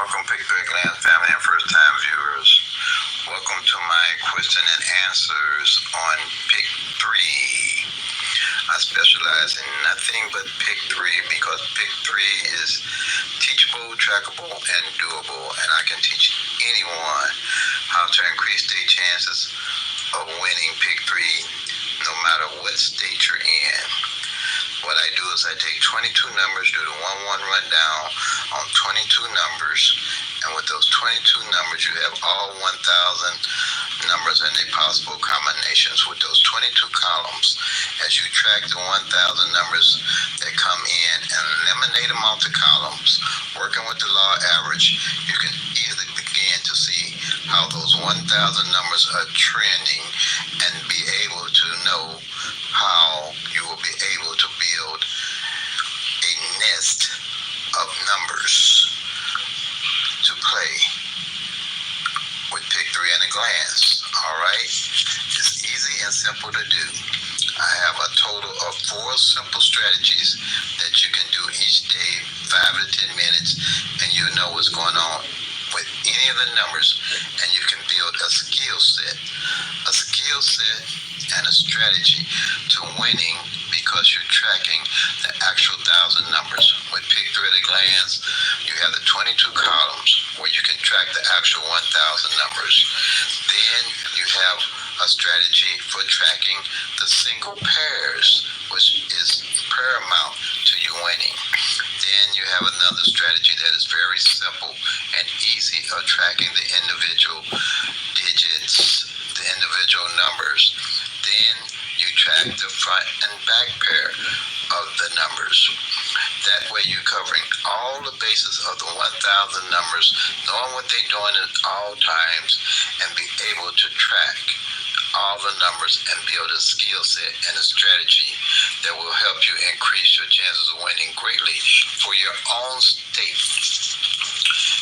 Welcome, Pick Three Glance family and first time viewers. Welcome to my question and answers on Pick Three. I specialize in nothing but Pick Three because Pick Three is teachable, trackable, and doable, and I can teach anyone how to increase their chances of winning Pick Three no matter what state you're in. What I do is I take 22 numbers, do the 1-1 rundown on 22 numbers, and with those 22 numbers, you have all 1,000 numbers and their possible combinations with those 22 columns. As you track the 1,000 numbers that come in and eliminate them off the columns, working with the law average, you can easily begin to see how those 1,000 numbers are trending and be able to know how you will be able to build a nest of numbers to play with Pick Three at a glance. All right? It's easy and simple to do. I have a total of 4 simple strategies that you can do each day, 5 to 10 minutes, and you'll know what's going on with any of the numbers, and you can build a skill set and a strategy to winning because you're tracking the actual 1,000 numbers. With Pick Three at a glance, you have the 22 columns where you can track the actual 1,000 numbers. Then you have a strategy for tracking the single pairs, which is paramount to you winning. Then you have another strategy that is very simple and easy of tracking the individual digits, the individual numbers. Then you track the front and back pair of the numbers. That way you're covering all the bases of the 1,000 numbers, knowing what they're doing at all times, and be able to track all the numbers and build a skill set and a strategy that will help you increase your chances of winning greatly for your own state.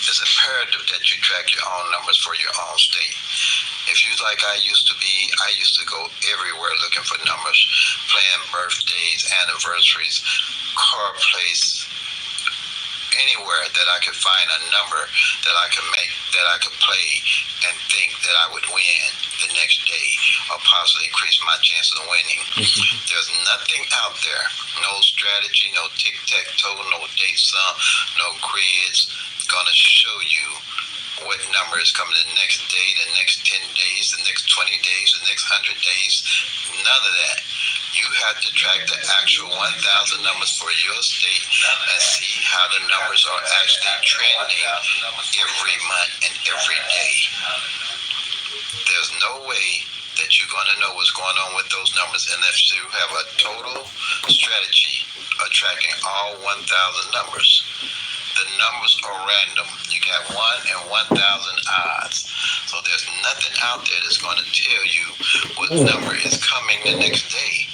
It's imperative that you track your own numbers for your own state. If you like I used to go everywhere looking for numbers, playing birthdays, anniversaries, car plates, anywhere that I could find a number that I could make, that I could play and think that I would win the next day or possibly increase my chances of winning. There's nothing out there, no strategy, no tic-tac-toe, no date sum, no grids, gonna show you what number is coming the next day, the next 10 days, the next 20 days, the next 100 days. None of that. You have to track the actual 1,000 numbers for your state and see how the numbers are actually trending every month and every day. There's no way that you're going to know what's going on with those numbers unless you have a total strategy of tracking all 1,000 numbers. The numbers are random. You got 1 in 1,000 odds. So there's nothing out there that's going to tell you what number is coming the next day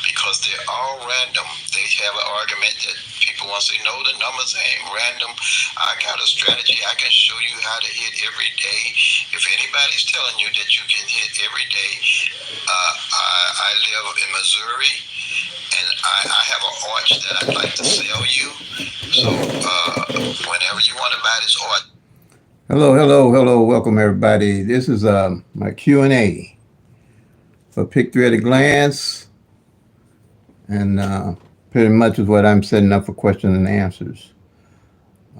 because they're all random. They have an argument that people want to say, no, the numbers ain't random. I got a strategy. I can show you how to hit every day. If anybody's telling you that you can hit every day, I live in Missouri, and I have an arch that I'd like to sell you. So whenever you want to buy this arch. Hello. Welcome, everybody. This is my Q&A for Pick Three at a glance, and pretty much is what I'm setting up for questions and answers.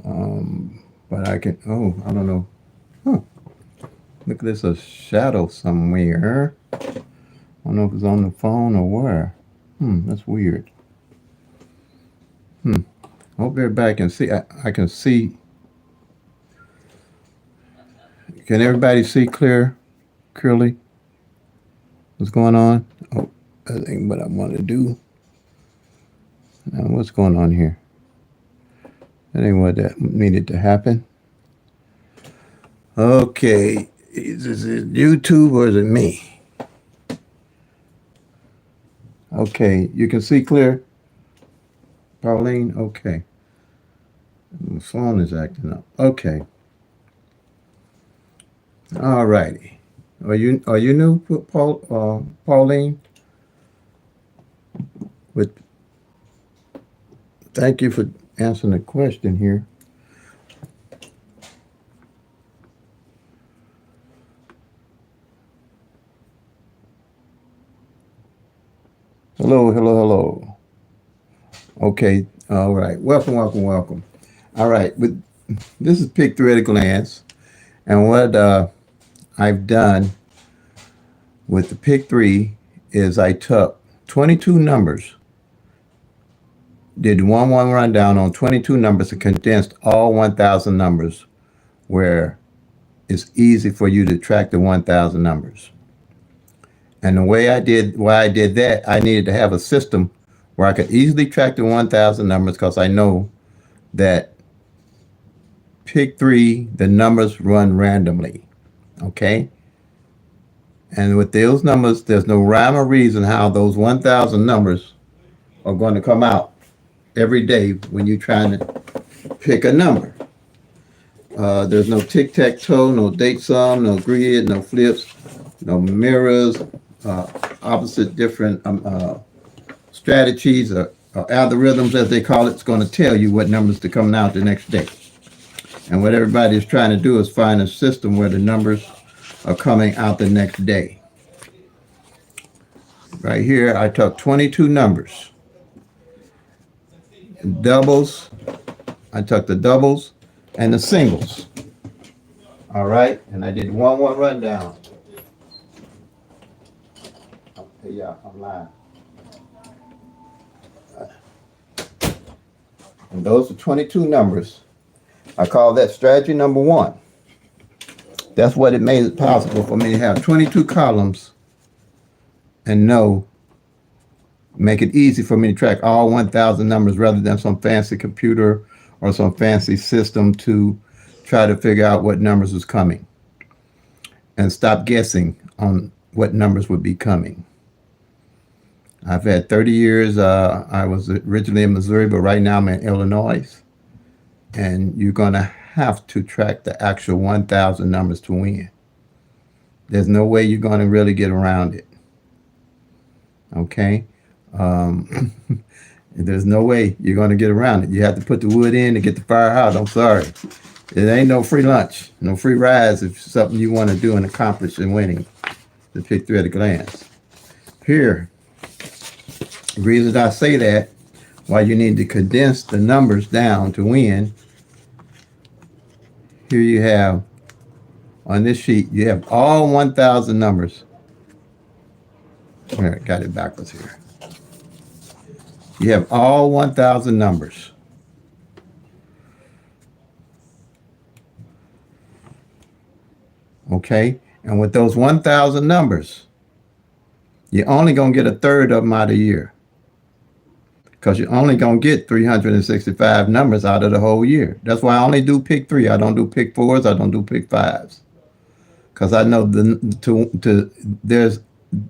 But I can, I don't know. Look at this, a shadow somewhere. I don't know if it's on the phone or where. That's weird. I hope everybody can see. I can see. Can everybody see clearly? What's going on? Oh, that ain't what I want to do. Now, what's going on here? That ain't what that needed to happen. Okay, is it YouTube or is it me? Okay, you can see clear? Pauline? Okay. My phone is acting up. Okay. All righty. Are you new, Pauline? Thank you for answering the question here. Hello, hello, hello. Okay, all right. Welcome, welcome, welcome. All right, this is Pick Three at a Glance, and what I've done with the Pick Three is I took 22 numbers, did one rundown on 22 numbers, and condensed all 1,000 numbers where it's easy for you to track the 1,000 numbers. And why I did that, I needed to have a system where I could easily track the 1,000 numbers because I know that Pick Three, the numbers run randomly. Okay? And with those numbers, there's no rhyme or reason how those 1,000 numbers are going to come out every day when you're trying to pick a number. There's no tic-tac-toe, no date sum, no grid, no flips, no mirrors, opposite different strategies or algorithms, as they call it. It's going to tell you what numbers to come out the next day. And what everybody is trying to do is find a system where the numbers are coming out the next day. Right here, I took 22 numbers. Doubles, I took the doubles and the singles. All right, and I did one rundown. Okay, yeah, I'm live. And those are 22 numbers. I call that strategy number one. That's what it made it possible for me to have 22 columns and make it easy for me to track all 1,000 numbers rather than some fancy computer or some fancy system to try to figure out what numbers was coming and stop guessing on what numbers would be coming. I've had 30 years. I was originally in Missouri, but right now I'm in Illinois. And you're going to have to track the actual 1,000 numbers to win. There's no way you're going to really get around it. Okay? There's no way you're going to get around it. You have to put the wood in to get the fire out. I'm sorry. It ain't no free lunch, no free rides if it's something you want to do and accomplish in winning the Pick Three at a Glance. Here, the reason I say that, why you need to condense the numbers down to win. Here you have, on this sheet, you have all 1,000 numbers. Here, got it backwards here. You have all 1,000 numbers. Okay? And with those 1,000 numbers, you're only going to get a third of them out of a year. Because you're only going to get 365 numbers out of the whole year. That's why I only do Pick Three. I don't do Pick Fours. I don't do Pick Fives. Because I know there's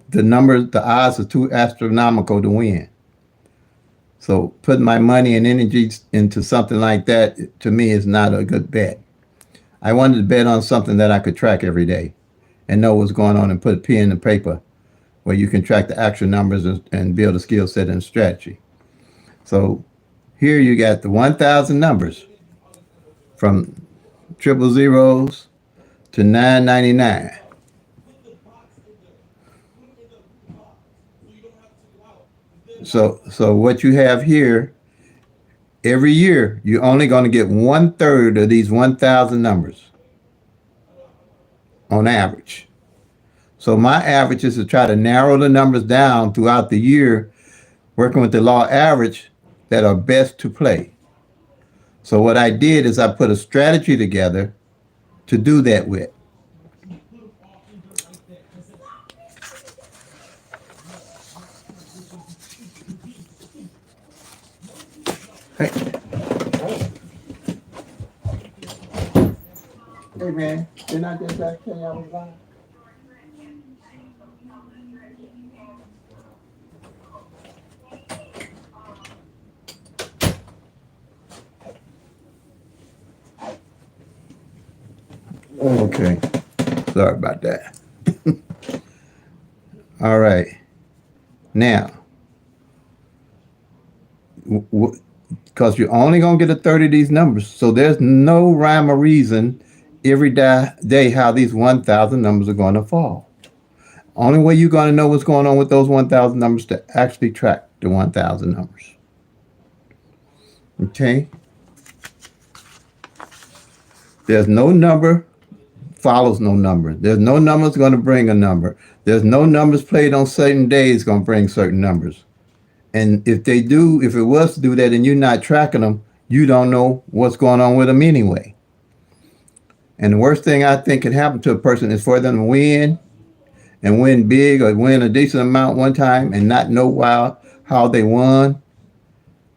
the numbers, the odds are too astronomical to win. So putting my money and energy into something like that, to me, is not a good bet. I wanted to bet on something that I could track every day and know what's going on and put a pen and paper where you can track the actual numbers and build a skill set and strategy. So here you got the 1,000 numbers from triple zeros to 999. So what you have here, every year, you're only going to get 1/3 of these 1,000 numbers on average. So my average is to try to narrow the numbers down throughout the year, working with the law average that are best to play. So what I did is I put a strategy together to do that with. Hey, hey man, didn't I just tell you I was lying? Okay, sorry about that. All right, now, because you're only going to get a third of these numbers, so there's no rhyme or reason every day how these 1,000 numbers are going to fall. Only way you're going to know what's going on with those 1,000 numbers to actually track the 1,000 numbers. Okay? There's no number follows no number. There's no numbers going to bring a number. There's no numbers played on certain days going to bring certain numbers. And if they do, if it was to do that and you're not tracking them, you don't know what's going on with them anyway. And the worst thing I think can happen to a person is for them to win and win big or win a decent amount one time and not know how they won,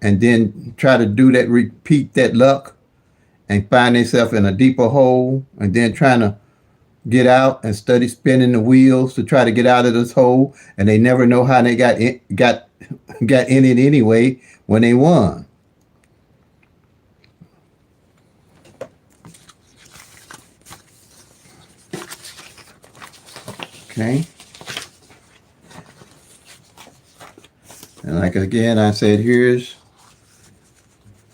and then try to do that, repeat that luck, and find themselves in a deeper hole, and then trying to get out and study spinning the wheels to try to get out of this hole, and they never know how they got in it anyway when they won. Okay. And like again, I said, here's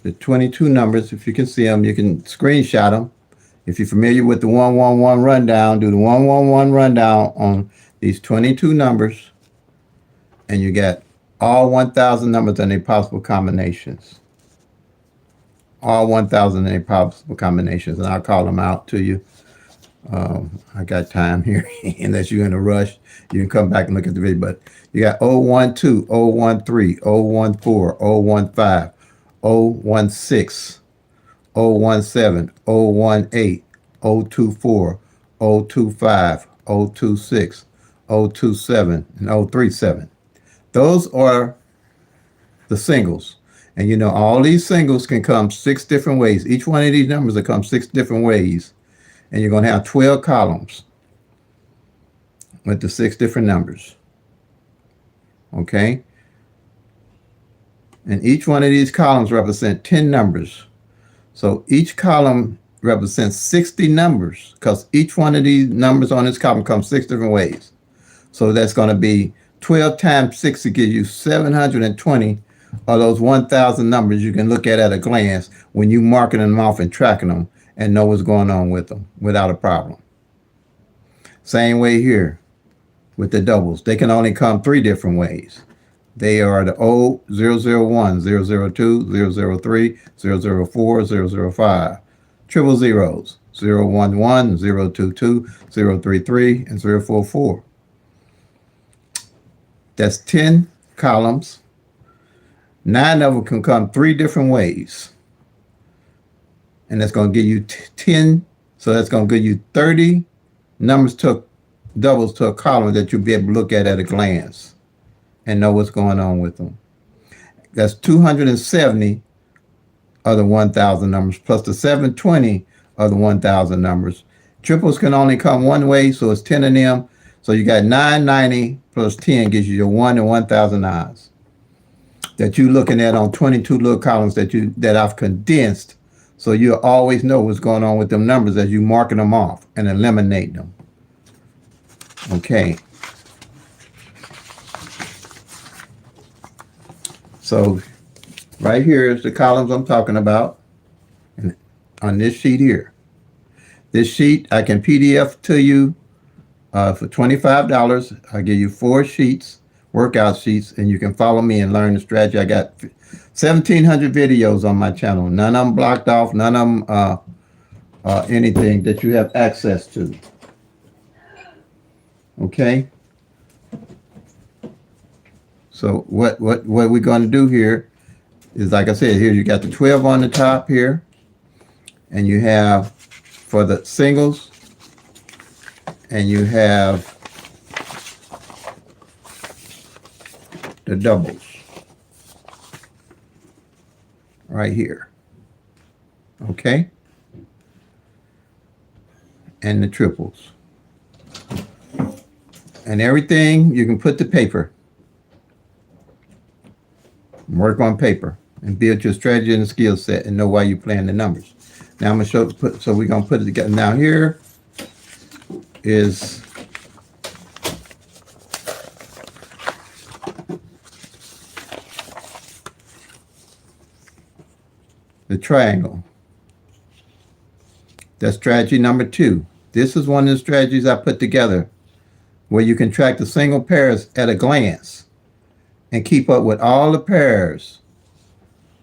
the 22 numbers. If you can see them, you can screenshot them. If you're familiar with the 111 rundown, do the 111 rundown on these 22 numbers, and you get all 1,000 numbers and their possible combinations. All 1,000 and their possible combinations, and I'll call them out to you. I got time here. Unless you're in a rush, you can come back and look at the video. But you got 012, 013, 014, 015, 016, 017, 018, 024, 025, 026, 027, and 037. Those are the singles. And you know, all these singles can come 6 different ways. Each one of these numbers will come 6 different ways. And you're going to have 12 columns with the 6 different numbers. Okay? And each one of these columns represent 10 numbers. So each column represents 60 numbers, because each one of these numbers on this column comes 6 different ways. So that's going to be 12 times 6 to give you 720 of those 1,000 numbers you can look at a glance when you marking them off and tracking them and know what's going on with them without a problem. Same way here with the doubles. They can only come 3 different ways. They are the 001, 002, 003, 004, 005. Triple zeros, 011, 022, 033, and 044. That's 10 columns. 9 of them can come 3 different ways. And that's going to give you 10. So that's going to give you 30 numbers to doubles to a column that you'll be able to look at a glance and know what's going on with them. That's 270 of the 1,000 numbers plus the 720 of the 1,000 numbers. Triples can only come one way, so it's 10 of them. So you got 990 plus 10 gives you your 1 and 1,000 odds that you're looking at on 22 little columns that I've condensed, so you'll always know what's going on with them numbers as you marking them off and eliminate them. Okay. So right here is the columns I'm talking about, and on this sheet here. This sheet I can PDF to you for $25. I'll give you 4 sheets, workout sheets, and you can follow me and learn the strategy. I got 1,700 videos on my channel. None of them blocked off. None of them anything that you have access to. Okay. So what we're going to do here is, like I said, here you got the 12 on the top here, and you have for the singles, and you have the doubles right here. Okay? And the triples. And everything you can put to paper. Work on paper and build your strategy and skill set and know why you're playing the numbers. Now I'm going to show, so we're going to put it together. Now here is the triangle. That's strategy number 2. This is one of the strategies I put together where you can track the single pairs at a glance and keep up with all the pairs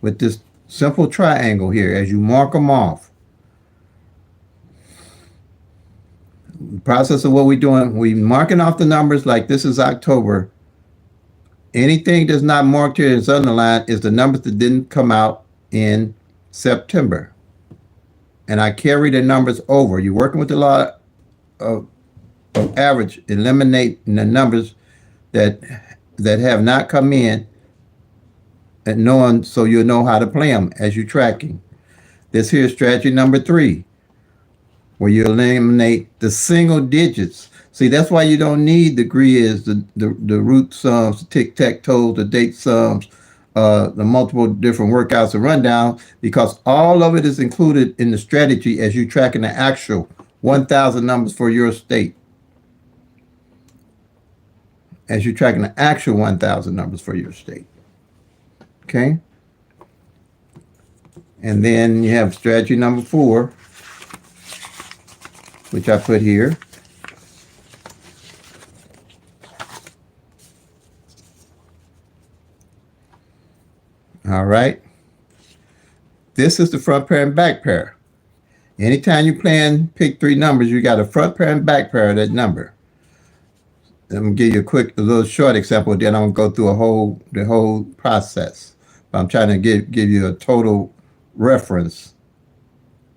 with this simple triangle here as you mark them off. The process of what we're doing, we're marking off the numbers like this is October. Anything that's not marked here is underlined is the numbers that didn't come out in September. And I carry the numbers over. You're working with a lot of average, eliminating the numbers that have not come in, and knowing so you'll know how to play them as you're tracking. This here is strategy number 3, where you eliminate the single digits. See, that's why you don't need the GRIDs, the root sums, the tic-tac-toe, the date sums, the multiple different workouts and rundown, because all of it is included in the strategy as you're tracking the actual 1,000 numbers for your state. As you're tracking the actual 1,000 numbers for your state. Okay? And then you have strategy number 4, which I put here. All right. This is the front pair and back pair. Anytime you plan, pick 3 numbers, you got a front pair and back pair of that number. I'm gonna give you a little short example. Then I'm gonna go through the whole process. But I'm trying to give you a total reference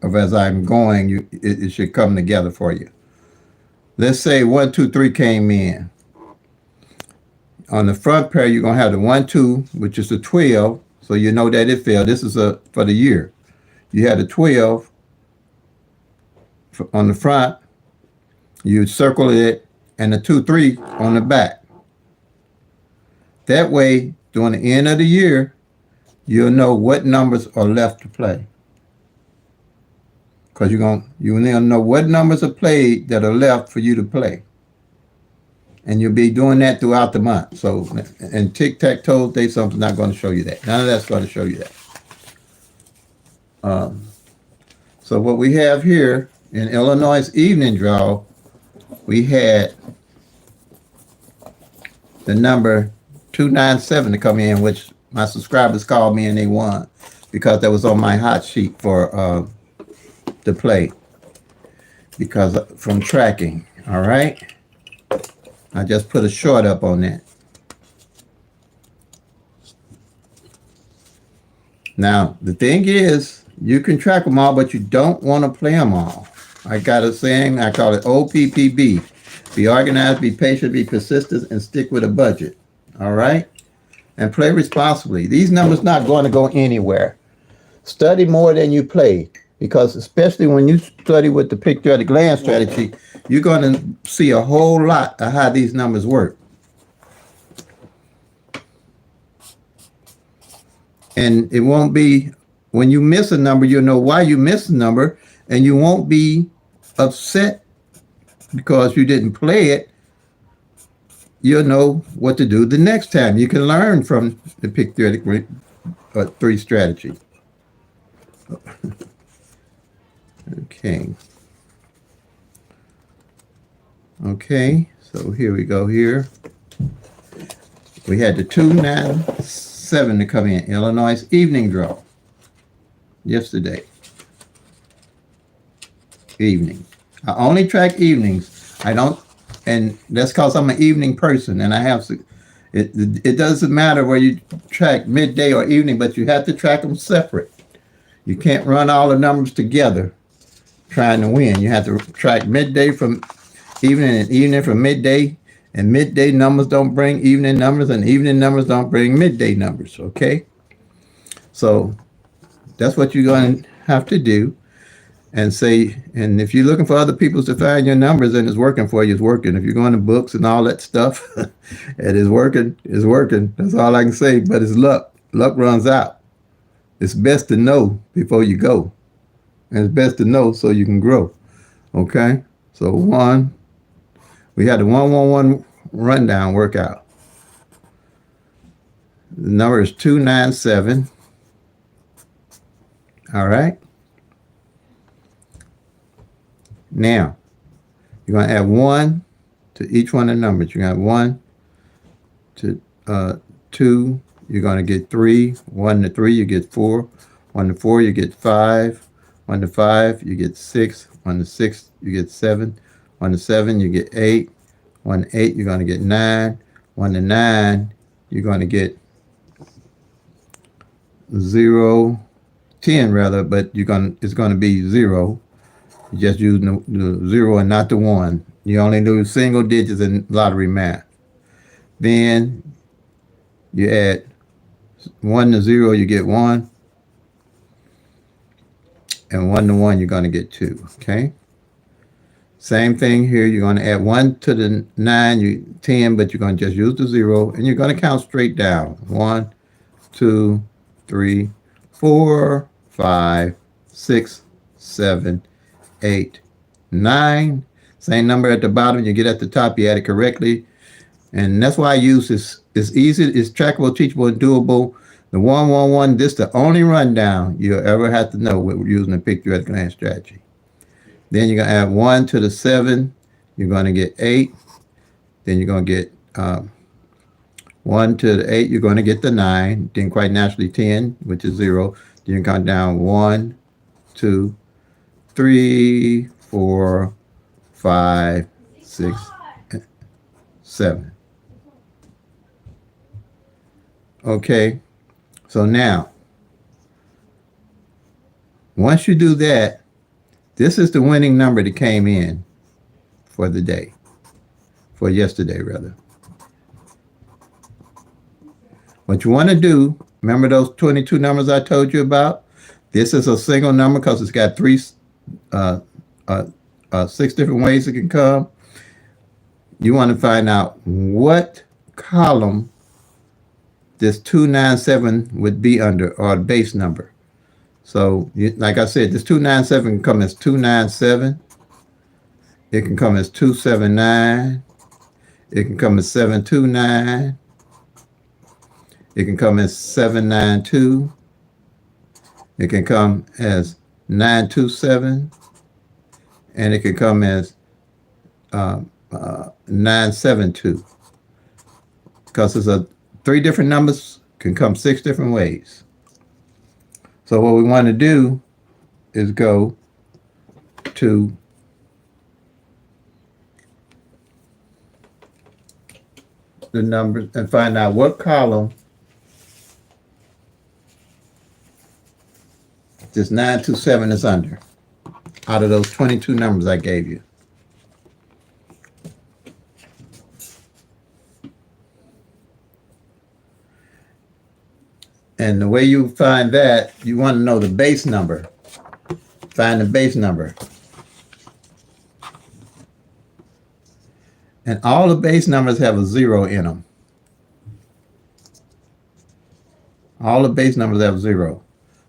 of as I'm going. It should come together for you. Let's say 1, 2, 3 came in. On the front pair, you're gonna have the 1, 2, which is the 12. So you know that it fell. This is for the year. You had a 12 on the front. You circle it, and the 2, 3 on the back. That way, during the end of the year, you'll know what numbers are left to play. Because you will know what numbers are played that are left for you to play. And you'll be doing that throughout the month. So, and tic-tac-toe, they something's not going to show you that. None of that's going to show you that. So what we have here in Illinois' evening draw, we had the number 297 to come in, which my subscribers called me and they won because that was on my hot sheet for the play because from tracking. All right. I just put a short up on that. Now, the thing is, you can track them all, but you don't want to play them all. I got a saying, I call it OPPB. Be organized, be patient, be persistent, and stick with a budget. All right? And play responsibly. These numbers not going to go anywhere. Study more than you play. Because especially when you study with the pick through at a glance strategy, you're going to see a whole lot of how these numbers work. And it won't be, when you miss a number, you'll know why you missed a number, and you won't be upset because you didn't play it. You'll know what to do the next time. You can learn from the pick through 3 strategy. Okay, so here we go here. We had the 297 to come in, Illinois evening draw. Yesterday. Evening. I only track evenings. I don't, and that's because I'm an evening person and I have to, it doesn't matter where you track midday or evening, but you have to track them separate. You can't run all the numbers together trying to win. You have to track midday from evening and evening from midday, and midday numbers don't bring evening numbers, and evening numbers don't bring midday numbers, okay? So that's what you're going to have to do. And say, and if you're looking for other people to find your numbers and it's working for you, it's working. If you're going to books and all that stuff, it is working, it's working. That's all I can say, but it's luck. Luck runs out. It's best to know before you go. And it's best to know so you can grow. Okay? So we had the 111 rundown workout. The number is 297. All right? Now, you're going to add 1, to each one of the numbers. You got 1 to 2, you're going to get 3. 1 to 3, you get 4. 1 to 4, you get 5. 1 to 5, you get 6. 1 to 6, you get 7. 1 to 7, you get 8. 1 to 8, you're going to get 9. 1 to 9, you're going to get 0, 10 rather, but it's going to be 0. You just use the 0 and not the 1. You only do single digits in lottery math. Then you add 1 to 0, you get 1. And 1 to 1, you're going to get 2. Okay? Same thing here. You're going to add 1 to the 9, 10, but you're going to just use the 0. And you're going to count straight down. 1, 2, 3, 4, 5, 6, 7, 8, 9. Same number at the bottom. You get at the top, you add it correctly. And that's why I use this. It's easy, it's trackable, teachable, and doable. The 111, this is the only rundown you'll ever have to know with using the Pick Thread Glance strategy. Then you're going to add 1 to the 7. You're going to get 8. Then you're going to get 1 to the 8. You're going to get the 9. Then quite naturally 10, which is 0. Then you count down 1, 2, 3, 4, 5, 6, 7. Okay. So now, once you do that, this is the winning number that came in for the day, for yesterday rather. What you want to do, remember those 22 numbers I told you about? This is a single number because it's got 6 different ways it can come. You want to find out what column this 297 would be under, or the base number. So, like I said, this 297 can come as 297. It can come as 279. It can come as 729. It can come as 792. It can come as 927. And it can come as 972. Because it's a 3 different numbers can come 6 different ways. So what we want to do is go to the numbers and find out what column this 927 is under out of those 22 numbers I gave you. And the way you find that, you want to know the base number. Find the base number. And all the base numbers have a 0 in them. All the base numbers have 0.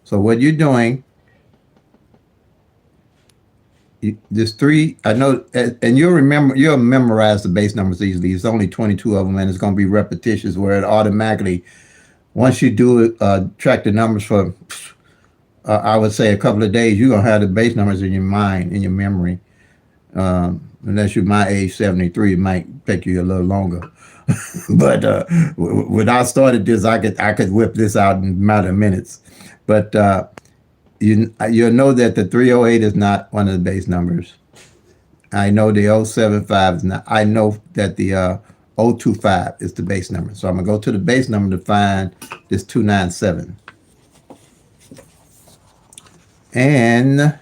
So what you're doing, there's 3, I know, and you'll memorize the base numbers easily. It's only 22 of them, and it's going to be repetitious where it automatically, once you do it, track the numbers for, I would say a couple of days, you're going to have the base numbers in your mind, in your memory. Unless you're my age, 73, it might take you a little longer. But when I started this, I could whip this out in a matter of minutes. But you'll know that the 308 is not one of the base numbers. I know the 075 is not. I know that the 025 is the base number. So I'm going to go to the base number to find this 297. And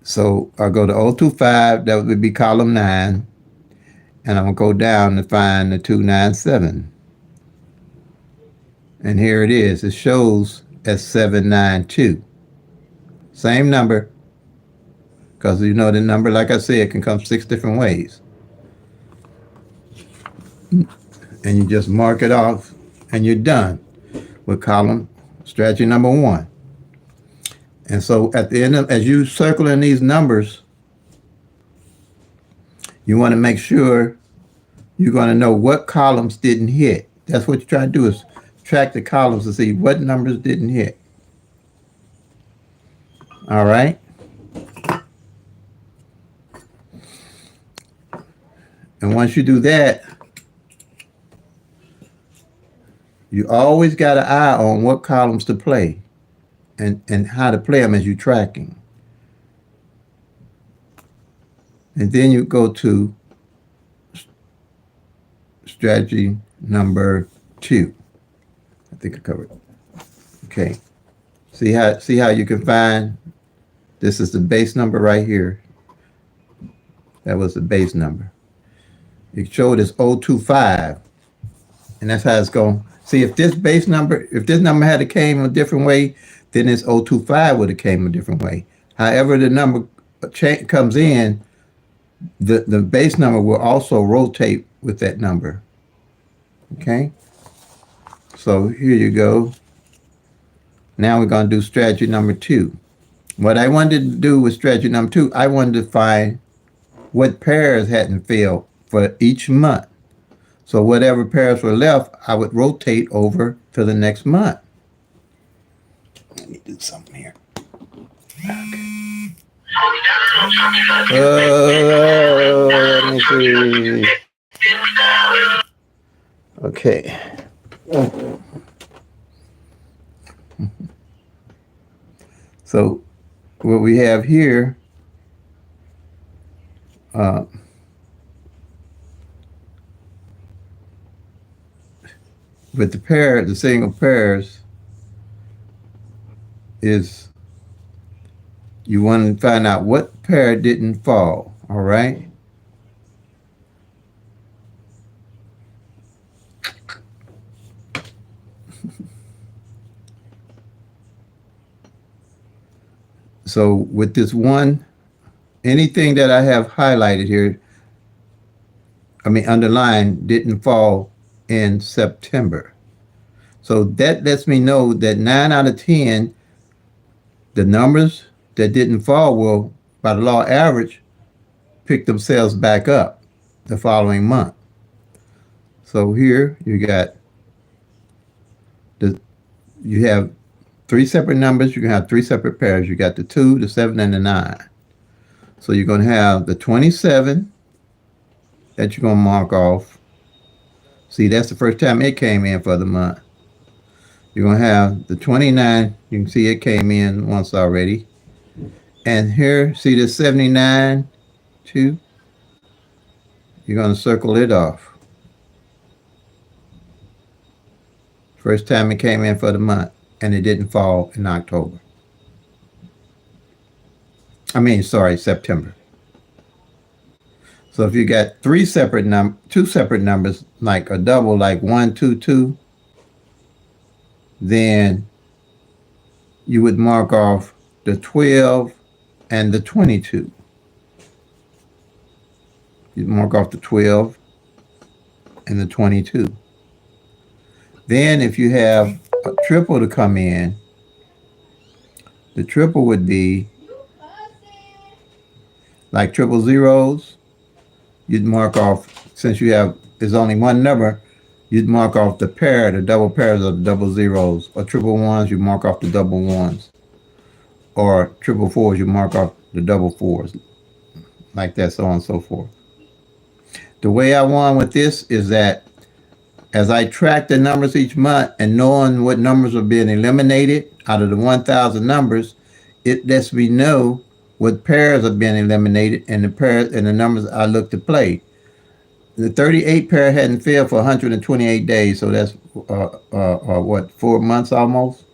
so I'll go to 025, that would be column 9. And I'm going to go down to find the 297. And here it is. It shows as 792. Same number. Because you know the number, like I said, can come 6 different ways. And you just mark it off and you're done with column strategy number 1. And so at the end of, as you circle in these numbers, you want to make sure you're going to know what columns didn't hit. That's what you try to do, is track the columns to see what numbers didn't hit. All right. And once you do that, you always got an eye on what columns to play and how to play them as you're tracking. And then you go to strategy number 2. I think I covered. Okay. See how you can find this is the base number right here. That was the base number. You showed it's 025. And that's how it's going. See, if this number had came a different way, then this 025 would have came a different way. However, the number comes in, the base number will also rotate with that number. Okay? So here you go. Now we're going to do strategy number 2. What I wanted to do with strategy number 2, I wanted to find what pairs hadn't failed for each month. So whatever pairs were left, I would rotate over to the next month. Let me do something here. Let me see. Okay. So what we have here, with the single pairs, is you want to find out what pair didn't fall, all right? So with this one, anything that I have highlighted here, underlined, didn't fall in September. So that lets me know that 9 out of 10, the numbers that didn't fall will, by the law average, pick themselves back up the following month. So here you have 3 separate numbers. You can have 3 separate pairs. You got the 2, the 7, and the 9. So you're going to have the 27 that you're going to mark off. See, that's the first time it came in for the month. You're going to have the 29. You can see it came in once already. And here, see the 79, too? You're going to circle it off. First time it came in for the month, and it didn't fall in October. September. So if you got 2 separate numbers, like a double, like 1, 2, 2, then you would mark off the 12 and the 22. You'd mark off the 12 and the 22. Then if you have a triple to come in, the triple would be like triple zeros. You'd mark off, since there's only one number, you'd mark off the double pairs of the double zeros. Or triple ones, you mark off the double ones. Or triple fours, you mark off the double fours. Like that, so on and so forth. The way I won with this is that as I track the numbers each month and knowing what numbers are being eliminated out of the 1,000 numbers, it lets me know what pairs are being eliminated and the pairs and the numbers I look to play. The 38 pair hadn't failed for 128 days, so that's 4 months almost.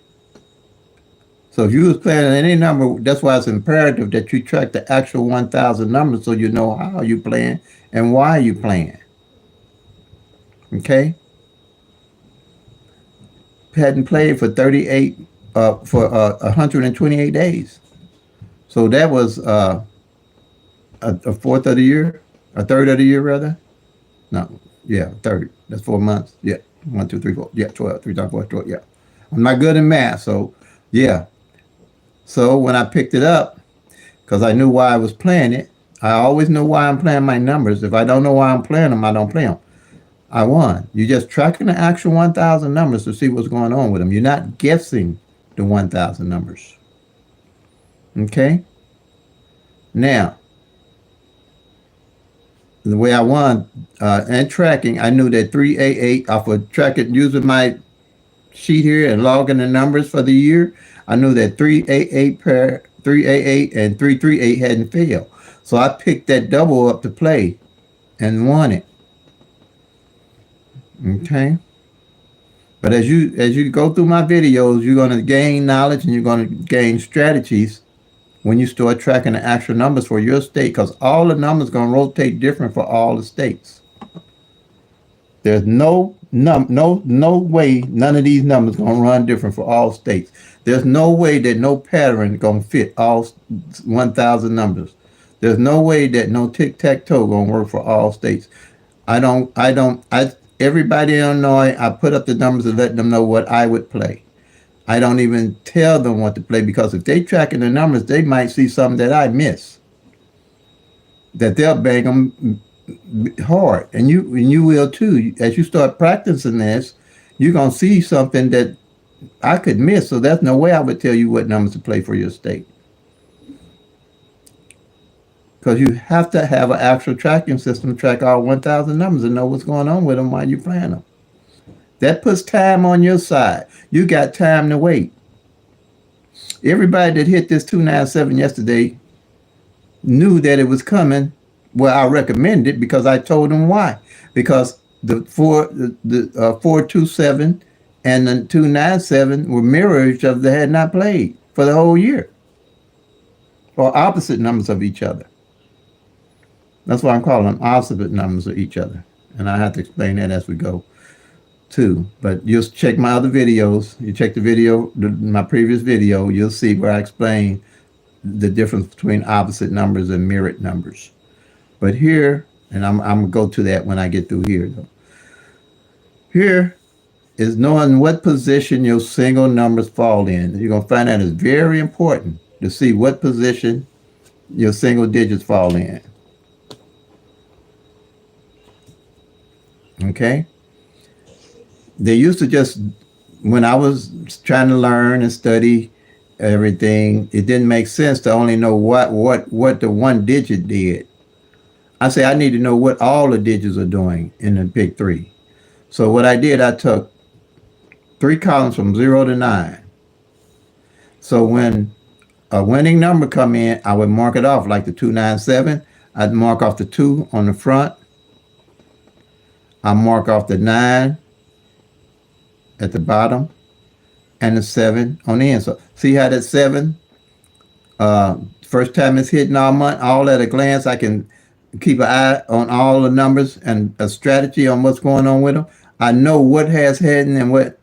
So if you was playing any number, that's why it's imperative that you track the actual 1,000 numbers so you know how you playing and why you playing. Okay? Hadn't played for 128 days. So that was a fourth of the year, a third of the year rather. No, yeah, 30. That's 4 months. Yeah, 1, 2, 3, 4. Yeah, 12. 3 times 4, 12. Yeah, I'm not good in math, so yeah. So when I picked it up, because I knew why I was playing it, I always know why I'm playing my numbers. If I don't know why I'm playing them, I don't play them. I won. You're just tracking the actual 1,000 numbers to see what's going on with them. You're not guessing the 1,000 numbers. Okay? Now, the way I won and tracking, I knew that 388 off of tracking using my sheet here and logging the numbers for the year. I knew that 388 and 338 hadn't failed. So I picked that double up to play and won it. Okay. But as you go through my videos, you're going to gain knowledge and you're going to gain strategies when you start tracking the actual numbers for your state, because all the numbers going to rotate different for all the states. There's no way none of these numbers going to run different for all states. There's no way that no pattern going to fit all 1,000 numbers. There's no way that no tic-tac-toe going to work for all states. Everybody in Illinois, I put up the numbers and let them know what I would play. I don't even tell them what to play, because if they tracking the numbers, they might see something that I miss, that they'll bang them hard, and you will too. As you start practicing this, you're gonna see something that I could miss. So there's no way I would tell you what numbers to play for your state, because you have to have an actual tracking system to track all 1,000 numbers and know what's going on with them while you're playing them. That puts time on your side. You got time to wait. Everybody that hit this 297 yesterday knew that it was coming. Well, I recommended it because I told them why. Because the 427 and the 297 were mirrors of they had not played for the whole year, or opposite numbers of each other. That's why I'm calling them opposite numbers of each other. And I have to explain that as we go too. But you'll check my other videos. You check the video, my previous video, you'll see where I explain the difference between opposite numbers and mirrored numbers. But here, and I'm going to go to that when I get through here though. Here is knowing what position your single numbers fall in. You're going to find that is very important to see what position your single digits fall in. Okay? They used to just, when I was trying to learn and study everything, it didn't make sense to only know what the one digit did. I say I need to know what all the digits are doing in the big three. So what I did, I took 3 columns from 0 to 9. So when a winning number come in, I would mark it off like the 297. I'd mark off the 2 on the front. I mark off the 9 at the bottom and the 7 on the end. So see how that 7, first time it's hitting all month, all at a glance, I can keep an eye on all the numbers and a strategy on what's going on with them. I know what has hidden and what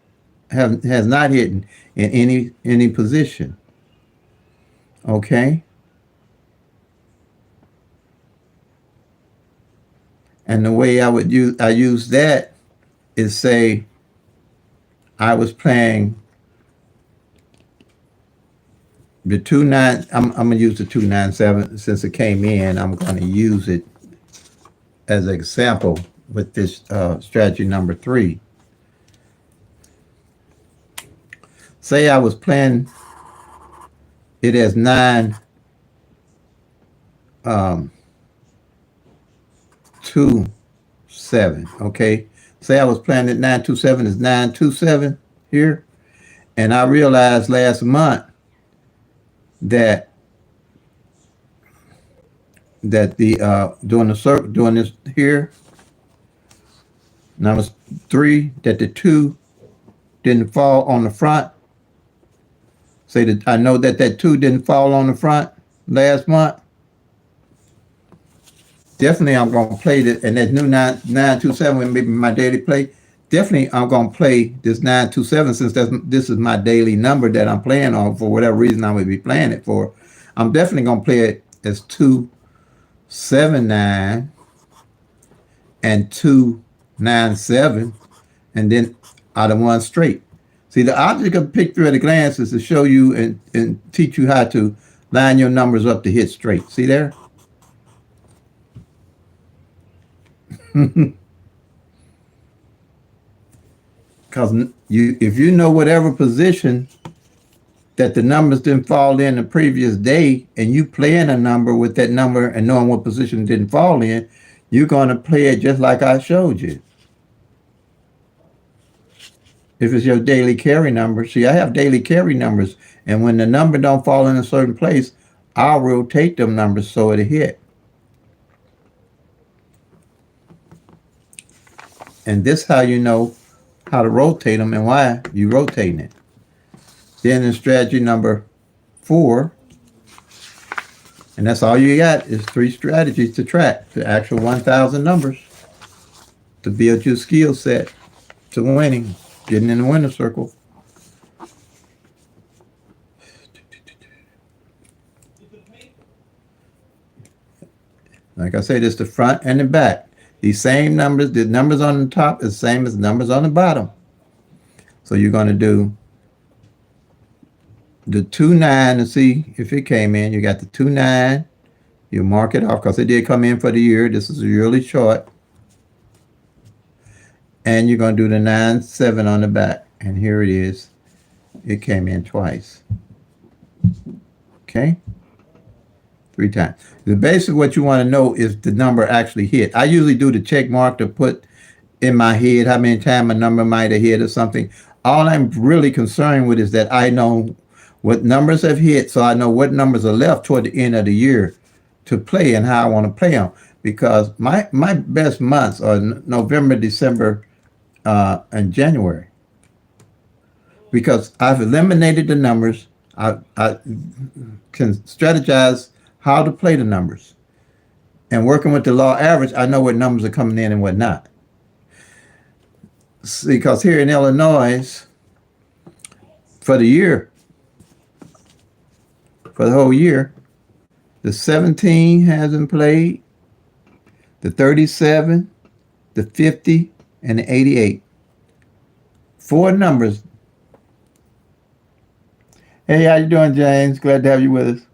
has not hidden in any position. Okay. And the way I use that is, say I was playing the 29. I'm gonna use the 297 since it came in. I'm gonna use it as an example with this strategy number 3. Say I was playing it as 9 2 7. Okay, say I was playing it 927 is 927 here, and I realized last month that the doing this here, number 3, that the 2 didn't fall on the front. Say that I know that 2 didn't fall on the front last month. Definitely I'm going to play this, and that new 927 will be my daily play. Definitely I'm going to play this 927 since this is my daily number that I'm playing on for whatever reason I would be playing it for. I'm definitely going to play it as 279 and 297, and then out of one straight. See, the object of Pick 3 at a glance is to show you and teach you how to line your numbers up to hit straight. See there? Because if you know whatever position that the numbers didn't fall in the previous day, and you playing a number with that number and knowing what position it didn't fall in, you're going to play it just like I showed you. If it's your daily carry number, see, I have daily carry numbers, and when the number don't fall in a certain place, I'll rotate them numbers so it'll hit. And this how you know how to rotate them and why you rotating it. Then in strategy number 4, and that's all you got is 3 strategies to track the actual 1,000 numbers to build your skill set to winning, getting in the winner's circle. Like I said, it's the front and the back. These same numbers, the numbers on the top is the same as the numbers on the bottom. So you're going to do the 2-9 to see if it came in. You got the 2-9. You mark it off because it did come in for the year. This is really short. And you're going to do the 9-7 on the back. And here it is. It came in twice. Okay? 3 times. The basic what you want to know is the number actually hit. I usually do the check mark to put in my head how many times a number might have hit or something. All I'm really concerned with is that I know what numbers have hit, so I know what numbers are left toward the end of the year to play and how I want to play them. Because my best months are November, December, and January. Because I've eliminated the numbers. I can strategize how to play the numbers. And working with the law average, I know what numbers are coming in and what not. See, because here in Illinois, for the year, for the whole year, the 17 hasn't played, the 37, the 50, and the 88. 4 numbers. Hey, how you doing, James? Glad to have you with us.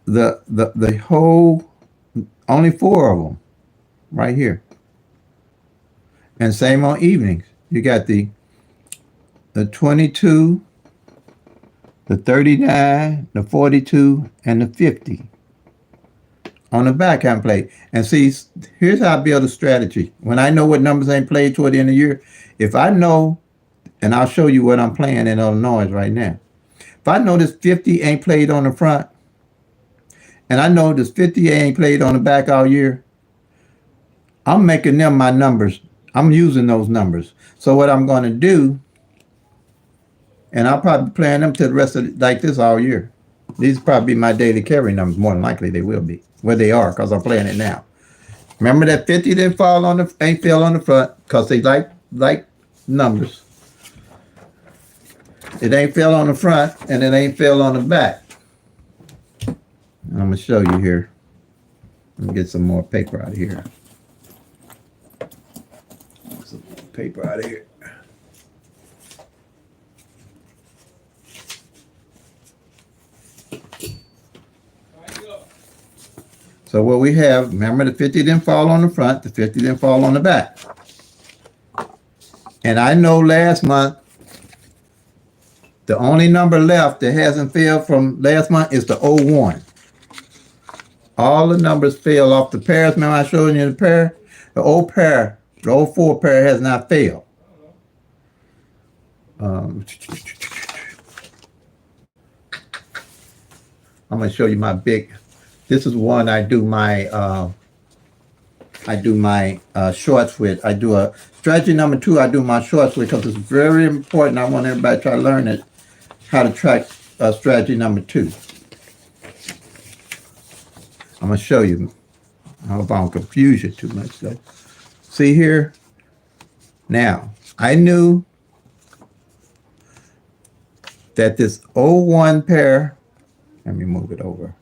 The whole, only 4 of them right here. And same on evenings. You got the 22, the 39, the 42, and the 50. On the back, I haven't played. And see, here's how I build a strategy. When I know what numbers ain't played toward the end of the year, if I know, and I'll show you what I'm playing in Illinois right now. If I know this 50 ain't played on the front, and I know this 50 ain't played on the back all year, I'm making them my numbers. I'm using those numbers. So what I'm going to do, and I'll probably be playing them to the rest of like this all year. These probably be my daily carry numbers. More than likely they will be. Where they are, because I'm playing it now. Remember that 50 didn't fall on the, ain't fell on the front, because they like numbers. It ain't fell on the front, and it ain't fell on the back. I'm going to show you here. Let me get some more paper out of here. Some paper out of here. So what we have, remember the 50 didn't fall on the front, the 50 didn't fall on the back. And I know last month, the only number left that hasn't failed from last month is the 01. All the numbers fell off the pairs. Remember I showed you the pair? The old pair, the 04 pair has not failed. I'm going to show you my big, this is one I do my shorts with. I do a strategy number 2. I do my shorts with because it's very important. I want everybody to try to learn it, how to track strategy number 2. I'm going to show you. I hope I don't confuse you too much though. See here? Now, I knew that this 01 pair, let me move it over.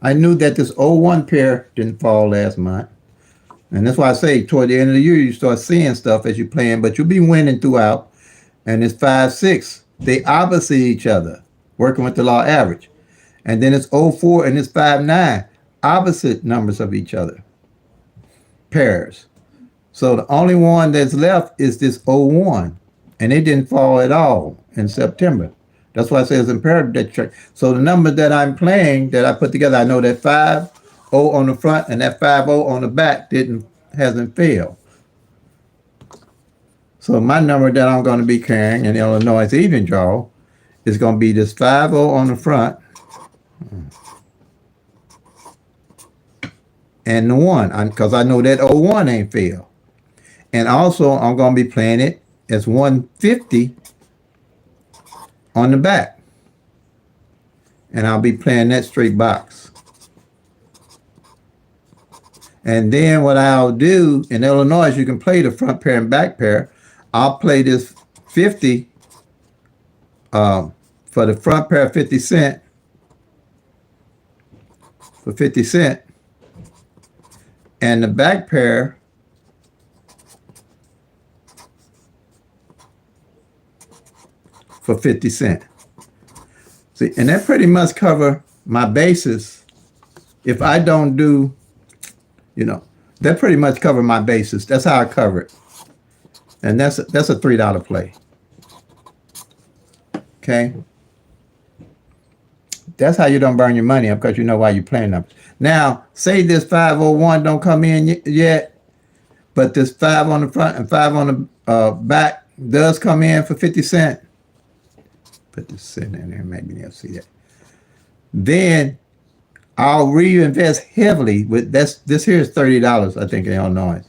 I knew that this 01 pair didn't fall last month. And that's why I say toward the end of the year, you start seeing stuff as you're playing, but you'll be winning throughout. And it's 5-6. They opposite each other, working with the law average. And then it's 04 and it's 5-9, opposite numbers of each other, pairs. So the only one that's left is this 01. And it didn't fall at all in September. That's why I say it's imperative that you track. So the number that I'm playing, that I put together, I know that 5-0 on the front and that 5-0 on the back hasn't failed. So my number that I'm going to be carrying in Illinois even draw is going to be this 5-0 on the front and the 1, because I know that 01 ain't failed. And also, I'm going to be playing it as 150 on the back. And I'll be playing that straight box. And then what I'll do, in Illinois, you can play the front pair and back pair. I'll play this 50 for the front pair, 50 cent. For 50 cent. And the back pair for 50 cent. See, and that pretty much cover my bases. If I don't do, that pretty much cover my bases. That's how I cover it. And that's a $3 play. Okay? That's how you don't burn your money up, because you know why you're playing numbers. Now, say this 501 don't come in yet, but this 5 on the front and 5 on the back does come in for 50 cent. Put this cent in there, maybe they'll see that. Then I'll reinvest heavily with this here is $30, I think, in Illinois.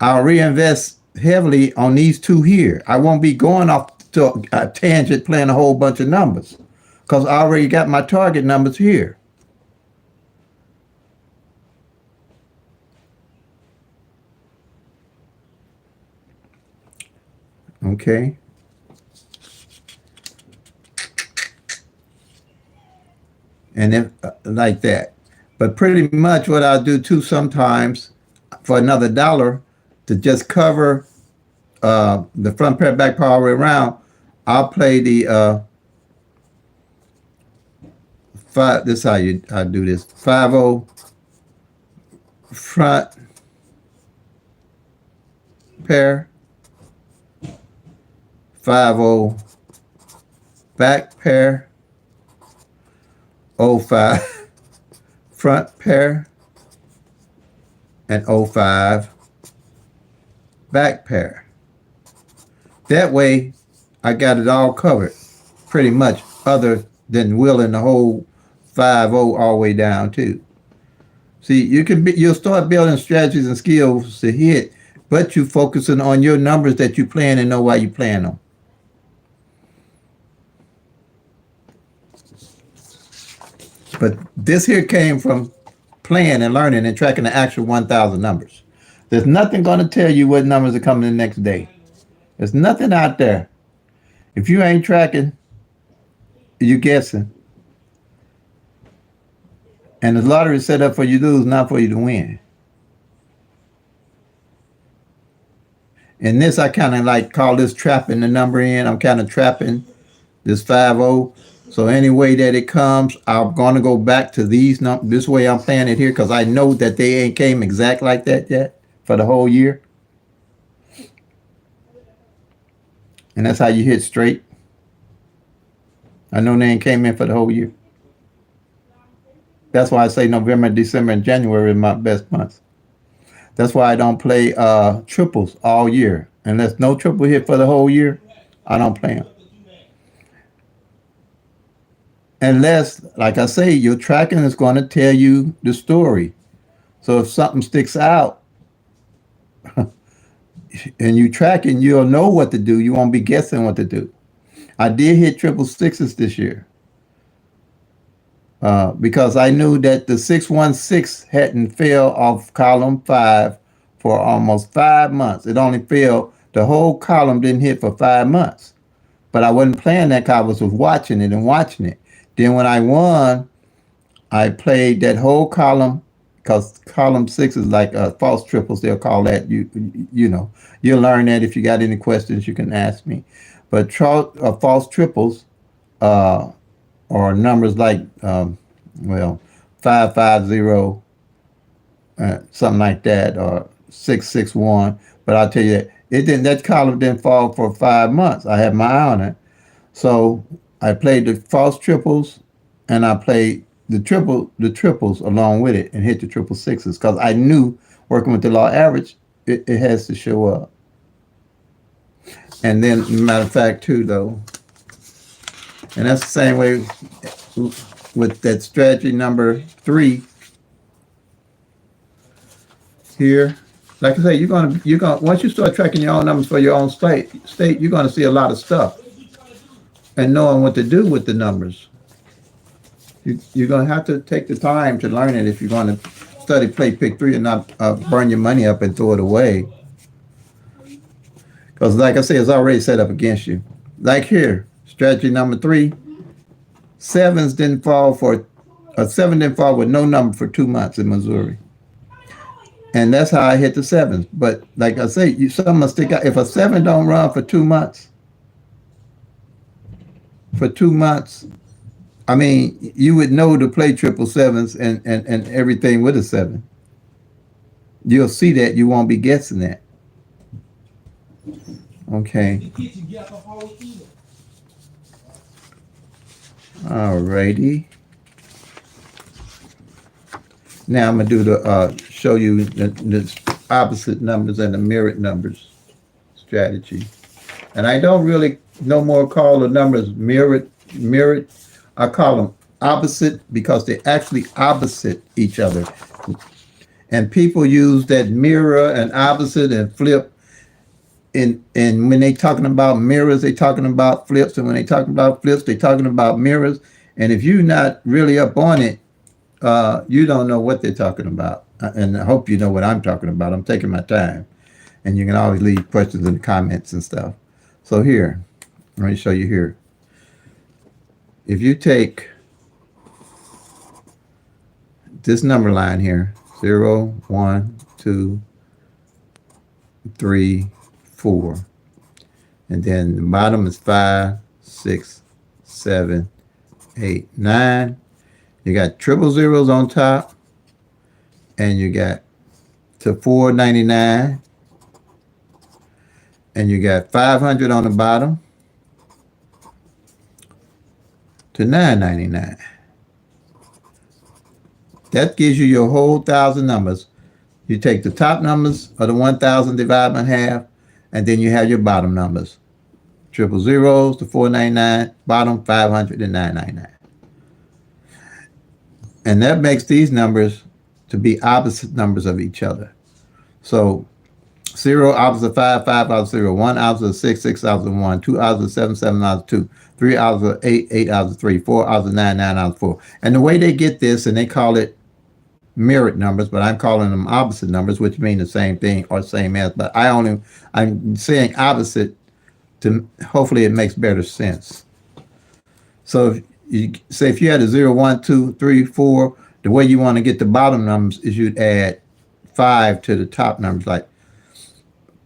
I'll reinvest heavily on these two here. I won't be going off to a tangent playing a whole bunch of numbers, because I already got my target numbers here. Okay. And then like that. But pretty much what I'll do too sometimes for another $1 to just cover the front pair, back pair all the way around, I'll play the 5. This is how I do this. 5-0 front pair, 5-0 back pair, 05 front pair, and 05 back pair. That way, I got it all covered, pretty much, other than willing the whole 5-0 all the way down too. See, you'll start building strategies and skills to hit, but you focusing on your numbers that you plan and know why you plan them. But this here came from playing and learning and tracking the actual 1,000 numbers. There's nothing going to tell you what numbers are coming the next day. There's nothing out there. If you ain't tracking, you're guessing. And the lottery is set up for you to lose, not for you to win. And this, I kind of like call this trapping the number in. I'm kind of trapping this 5-0. So any way that it comes, I'm going to go back to these numbers. This way I'm playing it here, because I know that they ain't came exact like that yet for the whole year. And that's how you hit straight. I know they ain't came in for the whole year. That's why I say November, December, and January are my best months. That's why I don't play triples all year. Unless no triple hit for the whole year, I don't play them. Unless, like I say, your tracking is going to tell you the story. So if something sticks out and you tracking, you'll know what to do. You won't be guessing what to do. I did hit 666s this year because I knew that the 616 hadn't failed off column 5 for almost 5 months. It only failed, the whole column didn't hit for 5 months. But I wasn't playing that because I was watching it and watching it. Then when I won, I played that whole column, because column 6 is like false triples. They'll call that. You know, you'll learn that. If you got any questions, you can ask me. But false triples or numbers like 550, something like that, or 661. But I'll tell you that that column didn't fall for 5 months. I had my eye on it. So I played the false triples, and I played the triples along with it, and hit the triple sixes because I knew working with the law average, it has to show up. And then, matter of fact, too, though, and that's the same way with that strategy number 3 here. Like I say, you're gonna once you start tracking your own numbers for your own state, you're gonna see a lot of stuff and knowing what to do with the numbers. You're gonna have to take the time to learn it if you're gonna study play pick 3 and not burn your money up and throw it away. Because like I say, it's already set up against you. Like here, strategy number 3, sevens didn't fall for a 7 didn't fall with no number for 2 months in Missouri. And that's how I hit the sevens. But like I say, something must stick out. If a 7 don't run for 2 months, I mean, you would know to play triple sevens and everything with a 7. You'll see that. You won't be guessing that. Okay. Alrighty. Now I'm gonna do the show you the opposite numbers and the mirrored numbers strategy. And I don't really no more call the numbers mirrored. I call them opposite because they're actually opposite each other. And people use that mirror and opposite and flip. And when they talking about mirrors, they talking about flips. And when they talking about flips, they talking about mirrors. And if you're not really up on it, you don't know what they're talking about. And I hope you know what I'm talking about. I'm taking my time. And you can always leave questions in the comments and stuff. So here, let me show you here. If you take this number line here, 0, 1, 2, 3, 4. And then the bottom is 5, 6, 7, 8, 9. You got triple zeros on top. And you got to 499. And you got 500 on the bottom to 999. That gives you your whole 1,000 numbers. You take the top numbers of the 1,000, divide by half, and then you have your bottom numbers. Triple zeros to 499, bottom 500 and 999. And that makes these numbers to be opposite numbers of each other. So 0 opposite 5, 5 opposite 0, 1 opposite 6, 6 opposite 1, 2 opposite 7, 7 opposite 2, 3 opposite 8, 8 opposite 3, 4 opposite 9, 9 opposite 4. And the way they get this, and they call it mirrored numbers, but I'm calling them opposite numbers, which mean the same thing or same as, but I'm saying opposite to hopefully it makes better sense. So if you say if you had a 0, 1, 2, 3, 4, the way you want to get the bottom numbers is you'd add 5 to the top numbers, like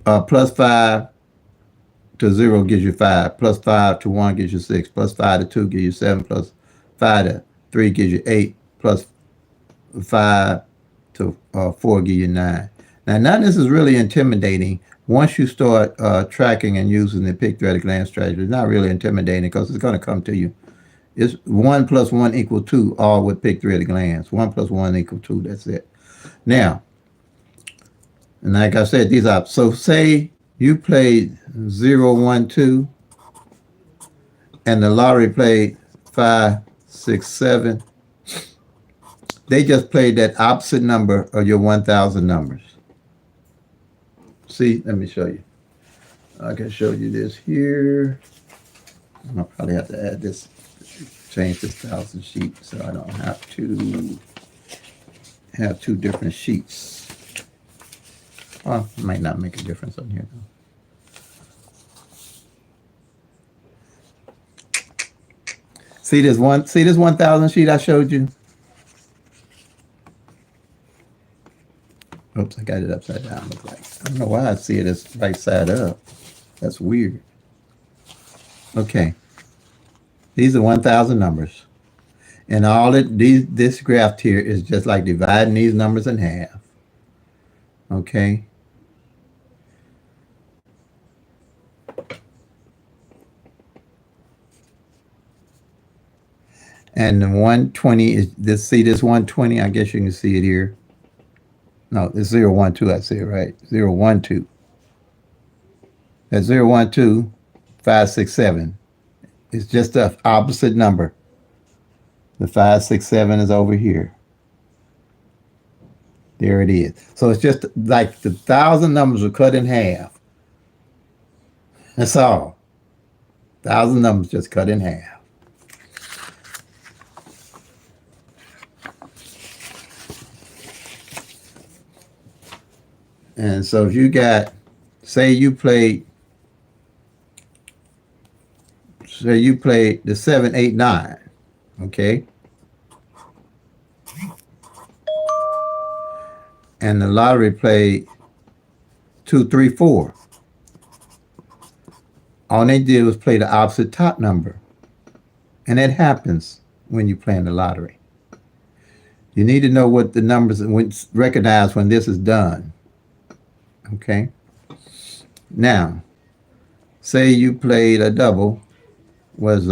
plus 5 to 0 gives you 5, plus 5 to 1 gives you 6, plus 5 to 2 gives you 7, plus 5 to 3 gives you 8, plus 5 to 4 give you 9. Now, none of this is really intimidating. Once you start tracking and using the pick thread glance strategy, it's not really intimidating because it's going to come to you. It's 1 plus 1 equal 2, all with pick thread glance. 1 plus 1 equal 2, that's it. Now, and like I said, these are, so say you played 0, 1, 2, and the lottery played 5, 6, 7. They just played that opposite number of your 1,000 numbers. See, let me show you. I can show you this here. I'll probably have to add this, change this 1,000 sheet so I don't have to have 2 different sheets. Well, it might not make a difference on here though. See this 1,000 sheet I showed you? Oops, I got it upside down. Look like, I don't know why I see it as right side up. That's weird. Okay. These are 1,000 numbers. And all this graph here is just like dividing these numbers in half. Okay. And the 120 is this. See this 120? I guess you can see it here. No, it's 012. I see it right. 012. That's 012 567. It's just the opposite number. The 567 is over here. There it is. So it's just like the 1,000 numbers are cut in half. That's all. 1,000 numbers just cut in half. And so if you got, say you played the 7, 8, 9, okay? And the lottery played 2, 3, 4. All they did was play the opposite top number. And that happens when you play in the lottery. You need to know what the numbers, recognize when this is done. Okay? Now, say you played a double, was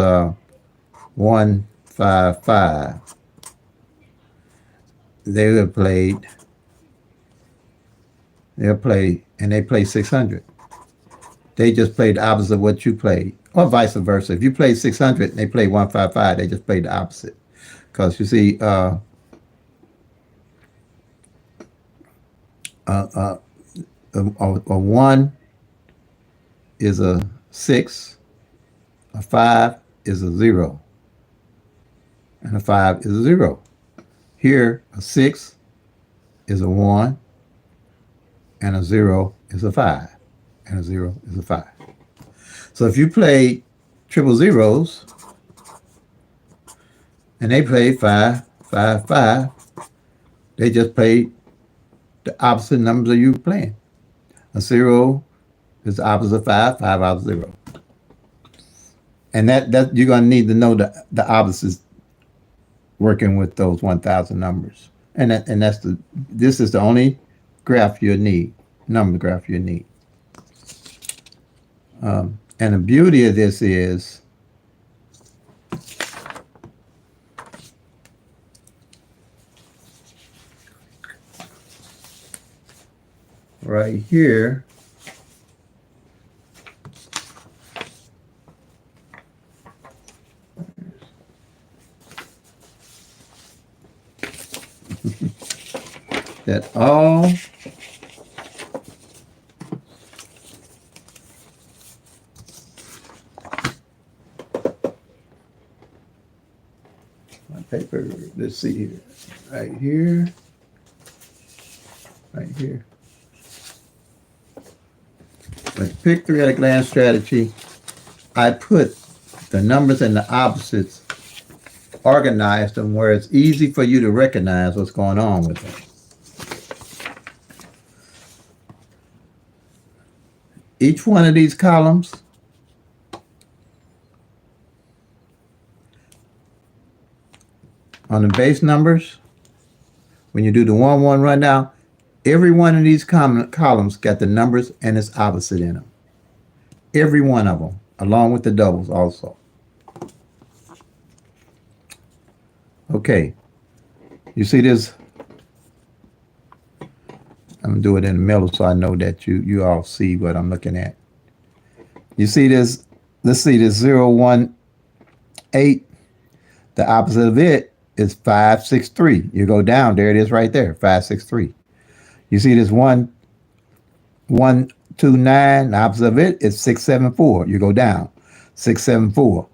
1, 5, 5. They'll play, and they play 600. They just played the opposite of what you played, or vice versa. If you played 600 and they played 155, they just played the opposite. Because you see, a 1 is a 6, a 5 is a 0, and a 5 is a 0. Here, a 6 is a 1, and a 0 is a 5, and a 0 is a 5. So if you play triple zeros, and they play 5, 5, 5, they just played the opposite numbers of you playing. A 0 is the opposite of 5, 5 opposite 0. And that you're going to need to know the opposites working with those 1,000 numbers. And this is the only graph you need, number graph you need. And the beauty of this is right here, that all my paper, let's see here, right here, right here. With Pick 3 at a glance strategy, I put the numbers and the opposites, organized them where it's easy for you to recognize what's going on with them. Each one of these columns on the base numbers, when you do the 1-1 rundown, every one of these columns got the numbers and its opposite in them. Every one of them, along with the doubles also. Okay, you see this? I'm gonna do it in the middle so I know that you all see what I'm looking at. You see this? Let's see this 0, 1, 8. The opposite of it is 5, 6, 3. You go down, there it is right there, 5, 6, 3. You see this 1, 1, 2, 9. The opposite of it is 6, 7, 4. You go down, 6, 7, 4.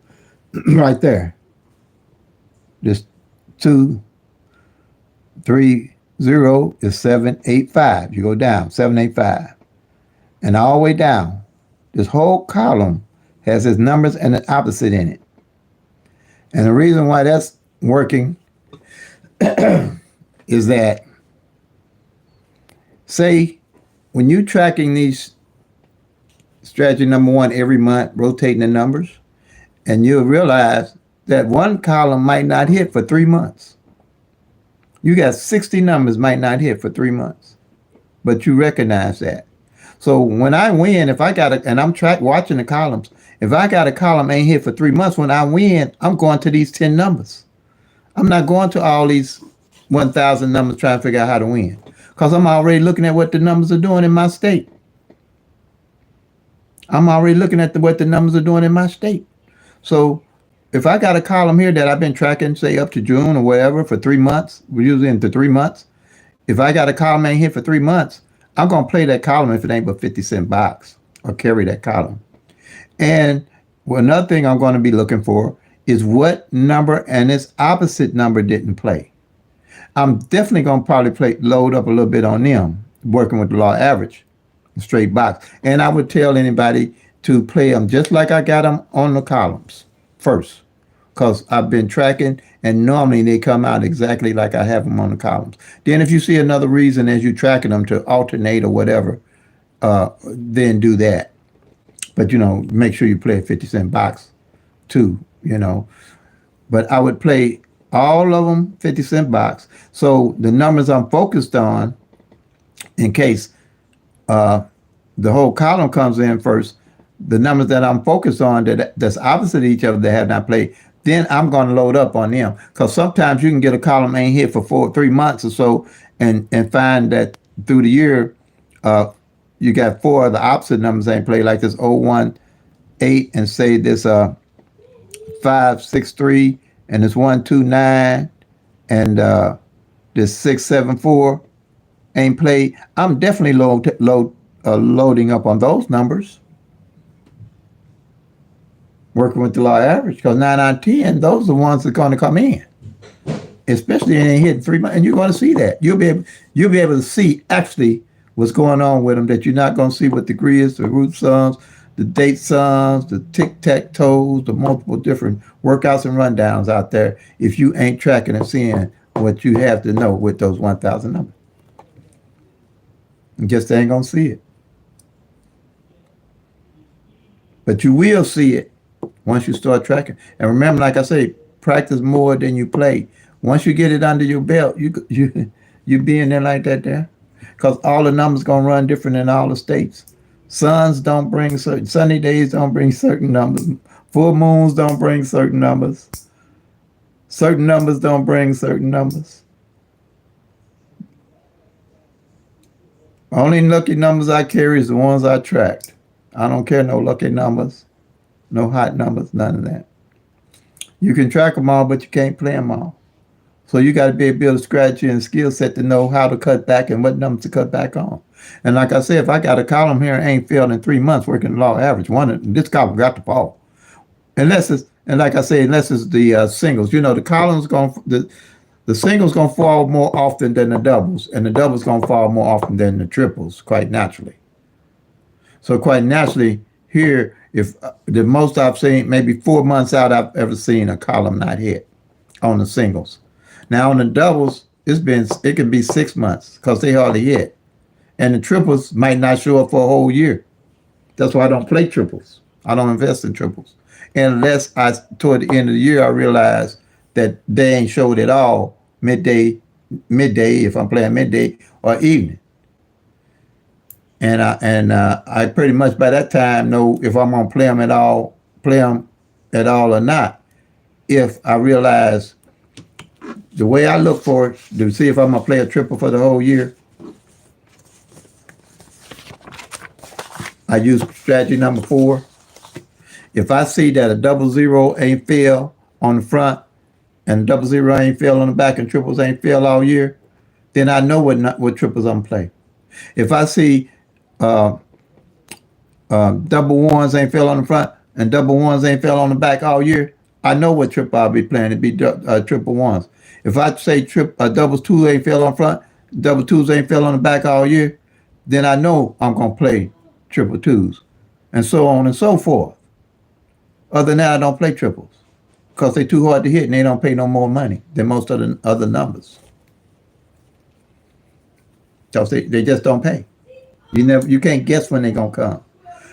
Right there. This 2, 3, 0 is 7, 8, 5. You go down, 7, 8, 5. And all the way down, this whole column has its numbers and the opposite in it. And the reason why that's working is that, say, when you're tracking these strategy number 1 every month, rotating the numbers, and you'll realize that one column might not hit for 3 months. You got 60 numbers might not hit for 3 months, but you recognize that. So when I win, if I got and I'm watching the columns, if I got a column ain't hit for 3 months, when I win, I'm going to these 10 numbers. I'm not going to all these 1,000 numbers trying to figure out how to win because I'm already looking at what the numbers are doing in my state. I'm already looking at what the numbers are doing in my state. So if I got a column here that I've been tracking, say up to June or whatever for 3 months, we're usually into 3 months. If I got a column ain't here for 3 months, I'm gonna play that column if it ain't but 50-cent box or carry that column. And another thing I'm going to be looking for is what number and its opposite number didn't play. I'm definitely going to probably load up a little bit on them, working with the law average, straight box. And I would tell anybody to play them just like I got them on the columns first, because I've been tracking and normally they come out exactly like I have them on the columns. Then if you see another reason as you're tracking them to alternate or whatever, then do that. But, make sure you play a 50-cent box too, But I would play all of them 50-cent box. So the numbers I'm focused on, in case the whole column comes in first, the numbers that I'm focused on that's opposite each other that have not played, then I'm going to load up on them. Because sometimes you can get a column ain't hit for 3 months or so and find that through the year, you got 4 of the opposite numbers ain't played, like this 018 and say this 563 and this 129 and this 674 ain't played. I'm definitely loading up on those numbers, working with the law average, because 9 out of 10, those are the ones that are going to come in, especially if it ain't hitting 3 months, and you're going to see that. You'll be able to see actually what's going on with them that you're not going to see with the grids, the root sums, the date sums, the tic-tac-toes, the multiple different workouts and rundowns out there if you ain't tracking and seeing what you have to know with those 1,000 numbers. You just ain't going to see it. But you will see it once you start tracking. And remember, like I say, practice more than you play. Once you get it under your belt, you be in there like that there. Because all the numbers going to run different in all the states. Suns don't bring certain, sunny days don't bring certain numbers. Full moons don't bring certain numbers. Certain numbers don't bring certain numbers. Only lucky numbers I carry is the ones I tracked. I don't care no lucky numbers, no hot numbers, none of that. You can track them all, but you can't play them all. So you got to be able to build a strategy and skill set to know how to cut back and what numbers to cut back on. And like I said, if I got a column here and ain't failed in 3 months working the law average, this column got to fall. Unless it's the singles. The columns the singles gonna fall more often than the doubles, and the doubles gonna fall more often than the triples, quite naturally. So quite naturally, here, if the most I've seen, maybe 4 months out, I've ever seen a column not hit on the singles. Now on the doubles, it can be 6 months because they hardly hit. And the triples might not show up for a whole year. That's why I don't play triples. I don't invest in triples. Unless toward the end of the year, I realize that they ain't showed at all midday, if I'm playing midday or evening. And I pretty much by that time know if I'm gonna play them at all or not. If I realize the way I look for it to see if I'm gonna play a triple for the whole year, I use strategy number 4. If I see that a 00 ain't fail on the front and 00 ain't fail on the back and triples ain't fail all year, then I know what triples I'm playing. If I see double ones ain't fail on the front and double ones ain't fail on the back all year, I know what triple I'll be playing. It'd be triple ones. If I say doubles 2 ain't fail on front, double 2s ain't fail on the back all year, then I know I'm gonna play triple 2s, and so on and so forth. Other than that, I don't play triples because they're too hard to hit and they don't pay no more money than most of the other numbers. Because they just don't pay. You can't guess when they're gonna come.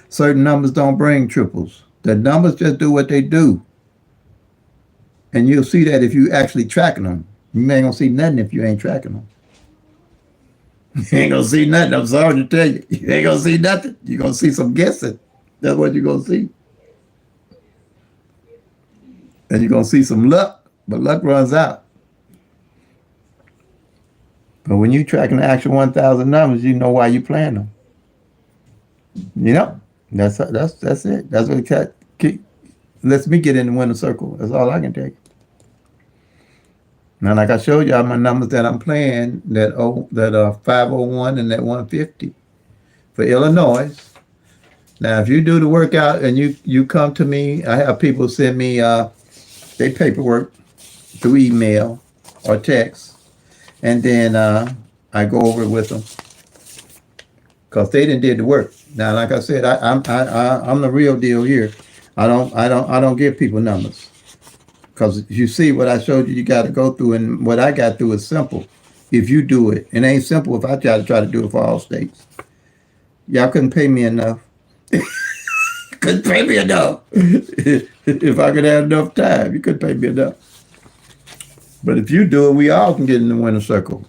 Certain numbers don't bring triples. The numbers just do what they do. And you'll see that if you actually tracking them. You ain't gonna see nothing if you ain't tracking them. You ain't gonna see nothing. I'm sorry to tell you. You ain't gonna see nothing. You're gonna see some guessing. That's what you're gonna see. And you're gonna see some luck, but luck runs out. But when you tracking the actual 1,000 numbers, you know why you playing them. You know, that's it. That's what lets me get in the winner circle. That's all I can tell you. Now, like I showed y'all my numbers that I'm playing, that 501 and that 150 for Illinois. Now, if you do the workout and you come to me, I have people send me their paperwork through email or text, and then I go over it with them because they didn't did the work. Now, like I said, I'm the real deal here. I don't give people numbers because you see what I showed you. You got to go through, and what I got through is simple. If you do it, it ain't simple. If I try to do it for all states, y'all couldn't pay me enough. Couldn't pay me enough. If I could have enough time, you couldn't pay me enough. But if you do it, we all can get in the winner circle.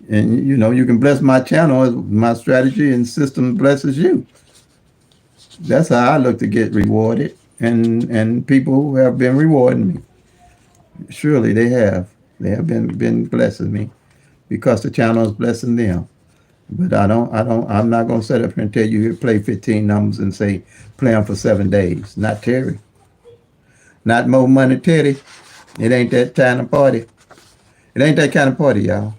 And you know, you can bless my channel as my strategy and system blesses you. That's how I look to get rewarded. And people have been rewarding me. Surely they have. They have been blessing me because the channel is blessing them. But I'm not gonna sit up here and tell you play 15 numbers and say play them for 7 days. Not Terry. Not More Money Teddy. It ain't that kind of party. It ain't that kind of party, y'all.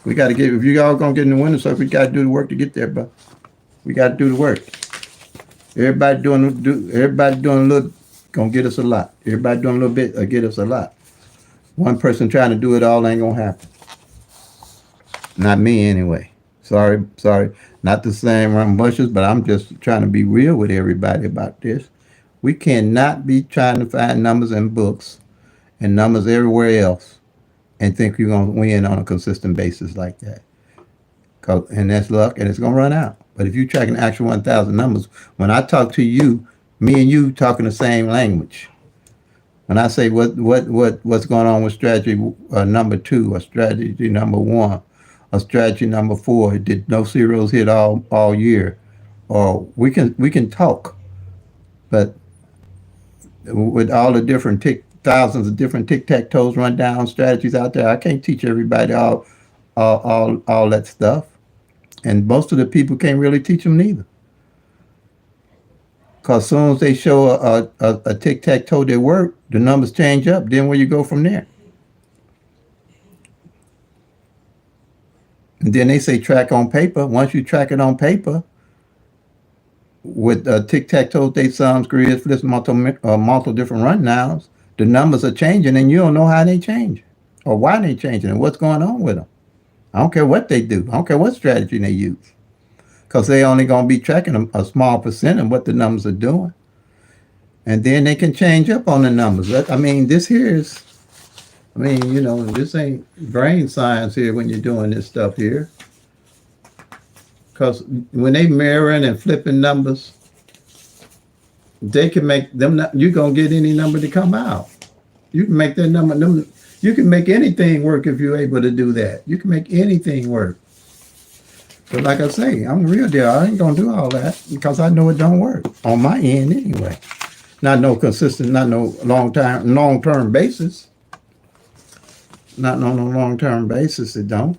We got to get, if you all going to get in the winner circle, we got to do the work to get there, bro. We got to do the work. Everybody doing a little, going to get us a lot. Everybody doing a little bit, get us a lot. One person trying to do it all ain't going to happen. Not me, anyway. Sorry. Not the same rambunctious, but I'm just trying to be real with everybody about this. We cannot be trying to find numbers in books and numbers everywhere else and think you're going to win on a consistent basis like that. And that's luck, and it's going to run out. But if you tracking actual 1,000 numbers, when I talk to you, me and you talking the same language. When I say what's going on with strategy number 2 or strategy number 1 or strategy number 4, did no zeros hit all year? Or we can talk, but with all the different thousands of different tic-tac-toes run down strategies out there, I can't teach everybody all that stuff. And most of the people can't really teach them neither. Because as soon as they show a tic-tac-toe that work, the numbers change up. Then where you go from there? And then they say track on paper. Once you track it on paper, with tic-tac-toe, they sums, grids, flips, multiple different rundowns, the numbers are changing, and you don't know how they change or why they changing and what's going on with them. I don't care what they do. I don't care what strategy they use, because they only going to be tracking a small percent of what the numbers are doing. And then they can change up on the numbers. I mean, this ain't brain science here when you're doing this stuff here. Because when they mirroring and flipping numbers, they can make them, you're going to get any number to come out. You can make that number, you can make anything work if you're able to do that. You can make anything work. But like I say, I'm the real deal. I ain't going to do all that because I know it don't work on my end anyway. Not no consistent, not no long-term basis. Not on a long-term basis, it don't.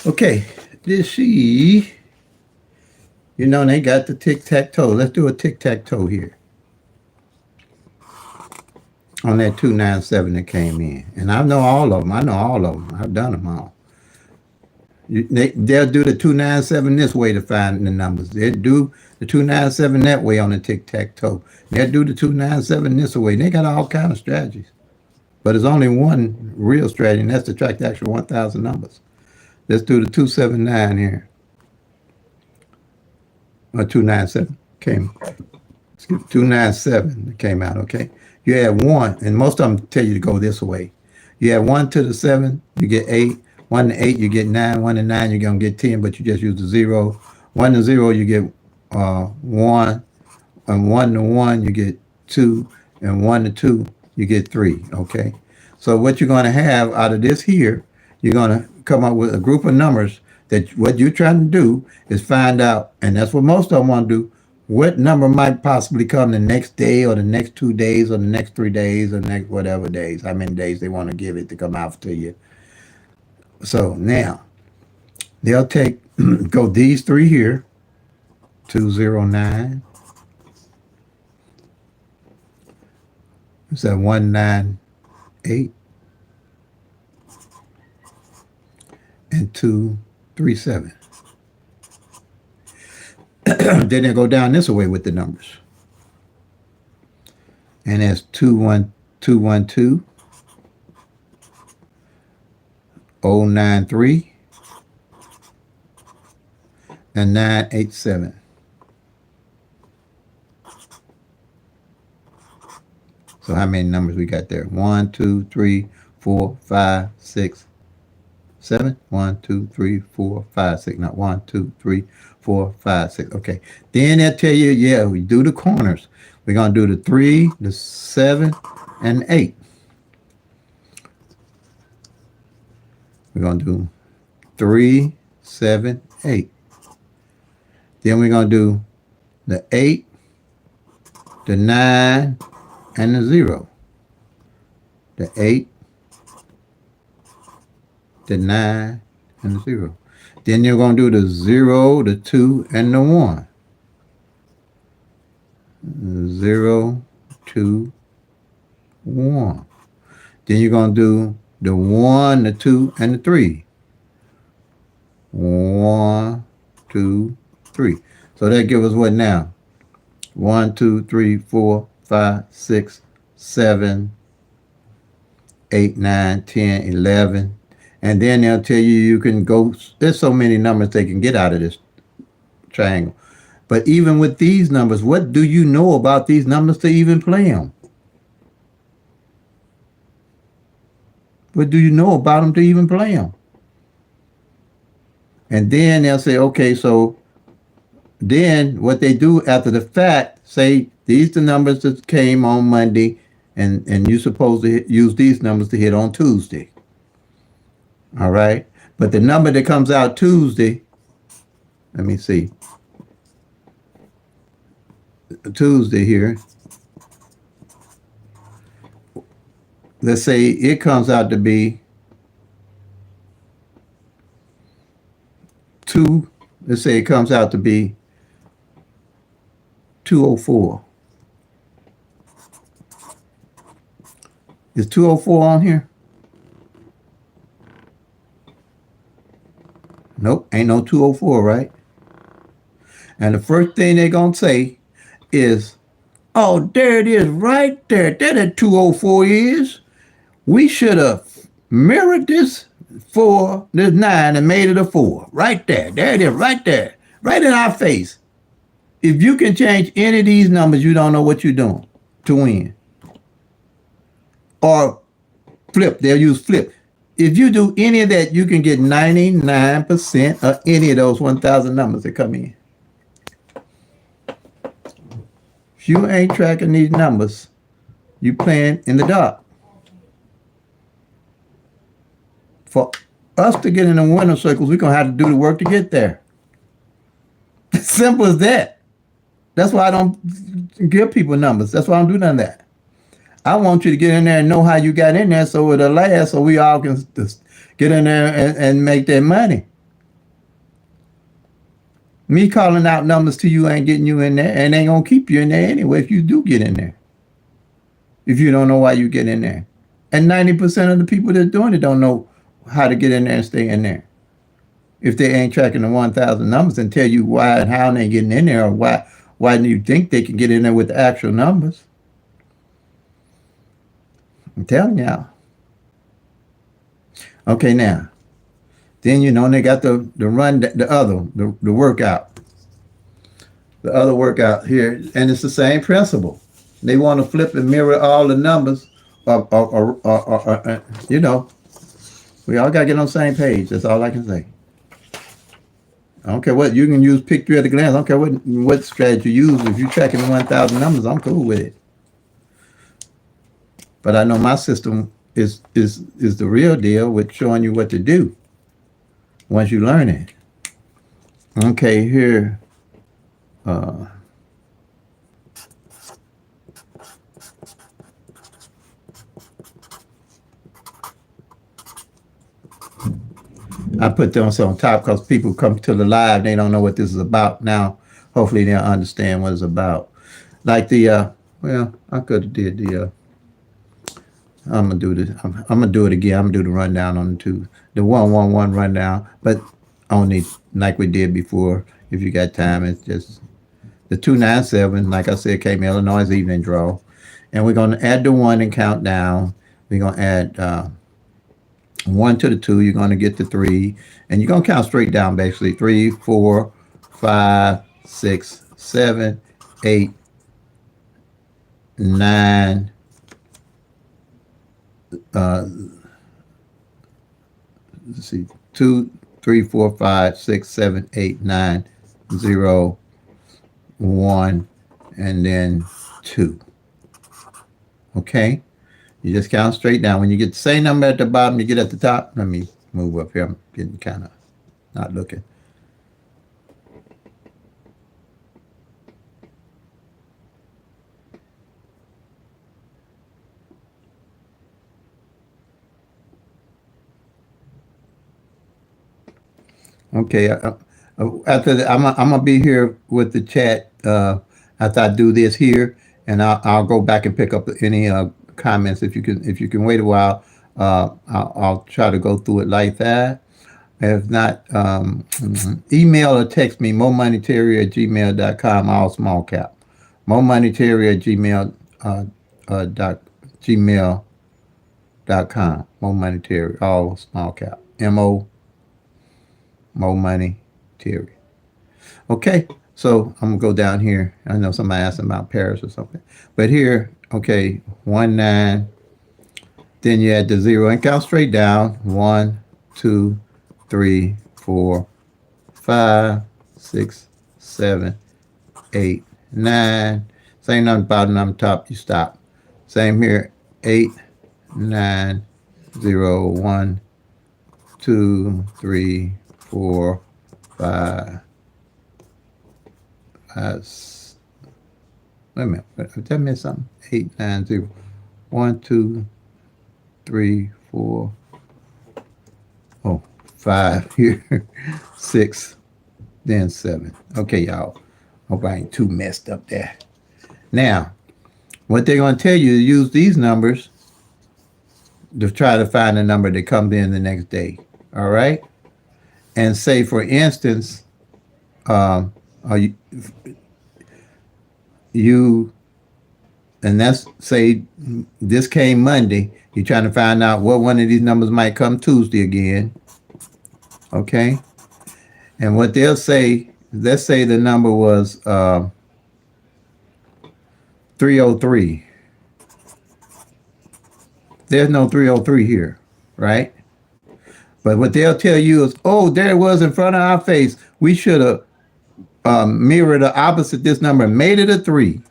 Okay, this she, they got the tic-tac-toe. Let's do a tic-tac-toe here. On that 297 that came in. And I know all of them. I've done them all. They'll do the 297 this way to find the numbers. They'll do the 297 that way on the tic-tac-toe. They'll do the 297 this way. They got all kind of strategies. But there's only one real strategy, and that's to track the actual 1,000 numbers. Let's do the 279 here. Or 297 came. 297 came out, okay? You add 1, and most of them tell you to go this way. You add 1 to the 7, you get 8. 1 to 8, you get 9. 1 to 9, you're going to get 10, but you just use the 0. 1 to 0, you get 1. And 1 to 1, you get 2. And 1 to 2, you get 3, okay? So what you're going to have out of this here, you're going to come up with a group of numbers that what you're trying to do is find out, and that's what most of them want to do, what number might possibly come the next day or the next 2 days or the next 3 days or next whatever days, how many days they want to give it to come out to you. So now they'll take, go these three here, 209. Is that 198 and 237. Then they go down this way with the numbers. And that's 212, 093, and 987. So how many numbers we got there? 1, 2, 3, 4, 5, 6, 7. 1, 2, 3, 4, 5, 6. Not 1, 2, 3, 4, 5, 6. Okay. Then they'll tell you, yeah, we do the corners. We're going to do the 3, the 7, and 8. We're going to do 3, 7, 8. Then we're going to do the 8, the 9, and the 0. The 8, the 9, and the 0. Then you're going to do the 0, the 2, and the 1. 0, 2, 1. Then you're going to do the 1, the 2, and the 3. 1, 2, 3. So that gives us what now? 1, 2, 3, 4, 5, 6, 7, 8, 9, 10, 11. And then they'll tell you can go, there's so many numbers they can get out of this triangle. But even with these numbers, what do you know about these numbers to even play them? What do you know about them to even play them? And then they'll say, okay, so then what they do after the fact, say these the numbers that came on Monday, and you're supposed to use these numbers to hit on Tuesday. All right. But the number that comes out Tuesday, let me see. Tuesday here. Let's say it comes out to be 2. Let's say it comes out to be 204. Is 204 on here? Nope, ain't no 204, right? And the first thing they're going to say is, oh, there it is right there. There that 204 is. We should have mirrored this 4, this 9, and made it a 4. Right there. There it is, right there. Right in our face. If you can change any of these numbers, you don't know what you're doing to win. Or flip. They'll use flip. If you do any of that, you can get 99% of any of those 1,000 numbers that come in. If you ain't tracking these numbers, you playing in the dark. For us to get in the winner circles, we're going to have to do the work to get there. Simple as that. That's why I don't give people numbers. That's why I don't do none of that. I want you to get in there and know how you got in there so it'll last, so we all can just get in there and make that money. Me calling out numbers to you ain't getting you in there, and ain't going to keep you in there anyway if you do get in there. If you don't know why you get in there. And 90% of the people that's doing it don't know how to get in there and stay in there. If they ain't tracking the 1,000 numbers and tell you why and how they getting in there, or why do you think they can get in there with the actual numbers. I'm telling y'all. Okay, now. Then, they got the run, the workout. The other workout here. And it's the same principle. They want to flip and mirror all the numbers. We all got to get on the same page. That's all I can say. I don't care what. You can use pick 3 at a glance. I don't care what strategy you use. If you're tracking 1,000 numbers, I'm cool with it. But I know my system is the real deal with showing you what to do once you learn it. Okay, here. Uh, I put those on top because people come to the live, they don't know what this is about. Now, hopefully, they'll understand what it's about. Like well, I could have did the. I'm gonna do this. I'm gonna do it again. I'm gonna do the rundown on the 111 rundown, but only like we did before. If you got time, it's just the 297. Like I said, came Illinois evening draw, and we're gonna add the one and count down. We're gonna add one to the two. You're gonna get the three, and you're gonna count straight down. Basically, 3, 4, 5, 6, 7, 8, 9. Uh, let's see, 2, 3, 4, 5, 6, 7, 8, 9, 0, 1, and then 2. Okay? You just count straight down. When you get the same number at the bottom, you get at the top. Let me move up here. I'm getting kind of not looking. Okay. After I'm gonna be here with the chat after I do this here, and I'll go back and pick up any comments if you can wait a while. I'll try to go through it like that. If not, email or text me momoneyterry@gmail.com, all small cap. Momoneyterry@gmail gmail.com. Momoneyterry, all small cap. Mo Money Terry. Okay, so I'm gonna go down here. I know somebody asked about Paris or something, but here, okay, 1 9. Then you add the zero and count straight down. 1, 2, 3, 4, 5, 6, 7, 8, 9. Same number bottom, number top. You stop. Same here. 8, 9, 0, 1, 2, 3, 4, 5, 5. Wait a minute. Did that mean something? 8, 9, 0. 1, 2, 3, 4. Oh, 5 here. 6, then 7. Okay, y'all. Hope I ain't too messed up there. Now, what they're going to tell you is use these numbers to try to find a number that comes in the next day. All right? And say, for instance, you, and that's say this came Monday. You're trying to find out what one of these numbers might come Tuesday again. Okay? And what they'll say, let's say the number was 303. There's no 303 here, right? But what they'll tell you is, oh, there it was in front of our face. We should have mirrored the opposite this number, made it a 3,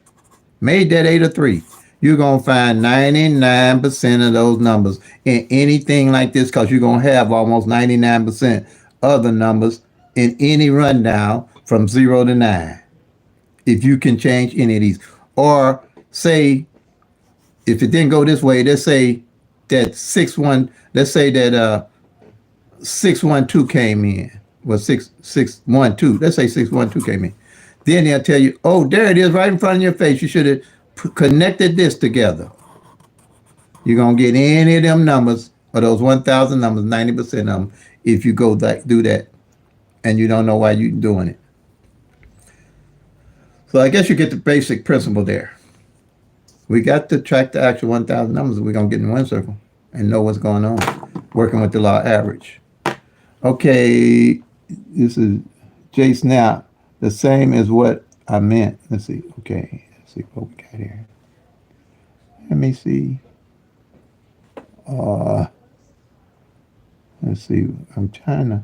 made that 8 a 3. You're going to find 99% of those numbers in anything like this because you're going to have almost 99% of the numbers in any rundown from 0 to 9. If you can change any of these. Or say, if it didn't go this way, let's say that 612 came in. Well, 612. Let's say 612 came in. Then they'll tell you, oh, there it is right in front of your face. You should have connected this together. You're going to get any of them numbers, or those 1,000 numbers, 90% of them, if you go do that and you don't know why you're doing it. So I guess you get the basic principle there. We got to track the actual 1,000 numbers. We're going to get in one circle and know what's going on, working with the law average. Okay, this is J Snap, the same as what I meant. Let's see. Okay, let's see what we got here. Let me see. Let's see. I'm trying to.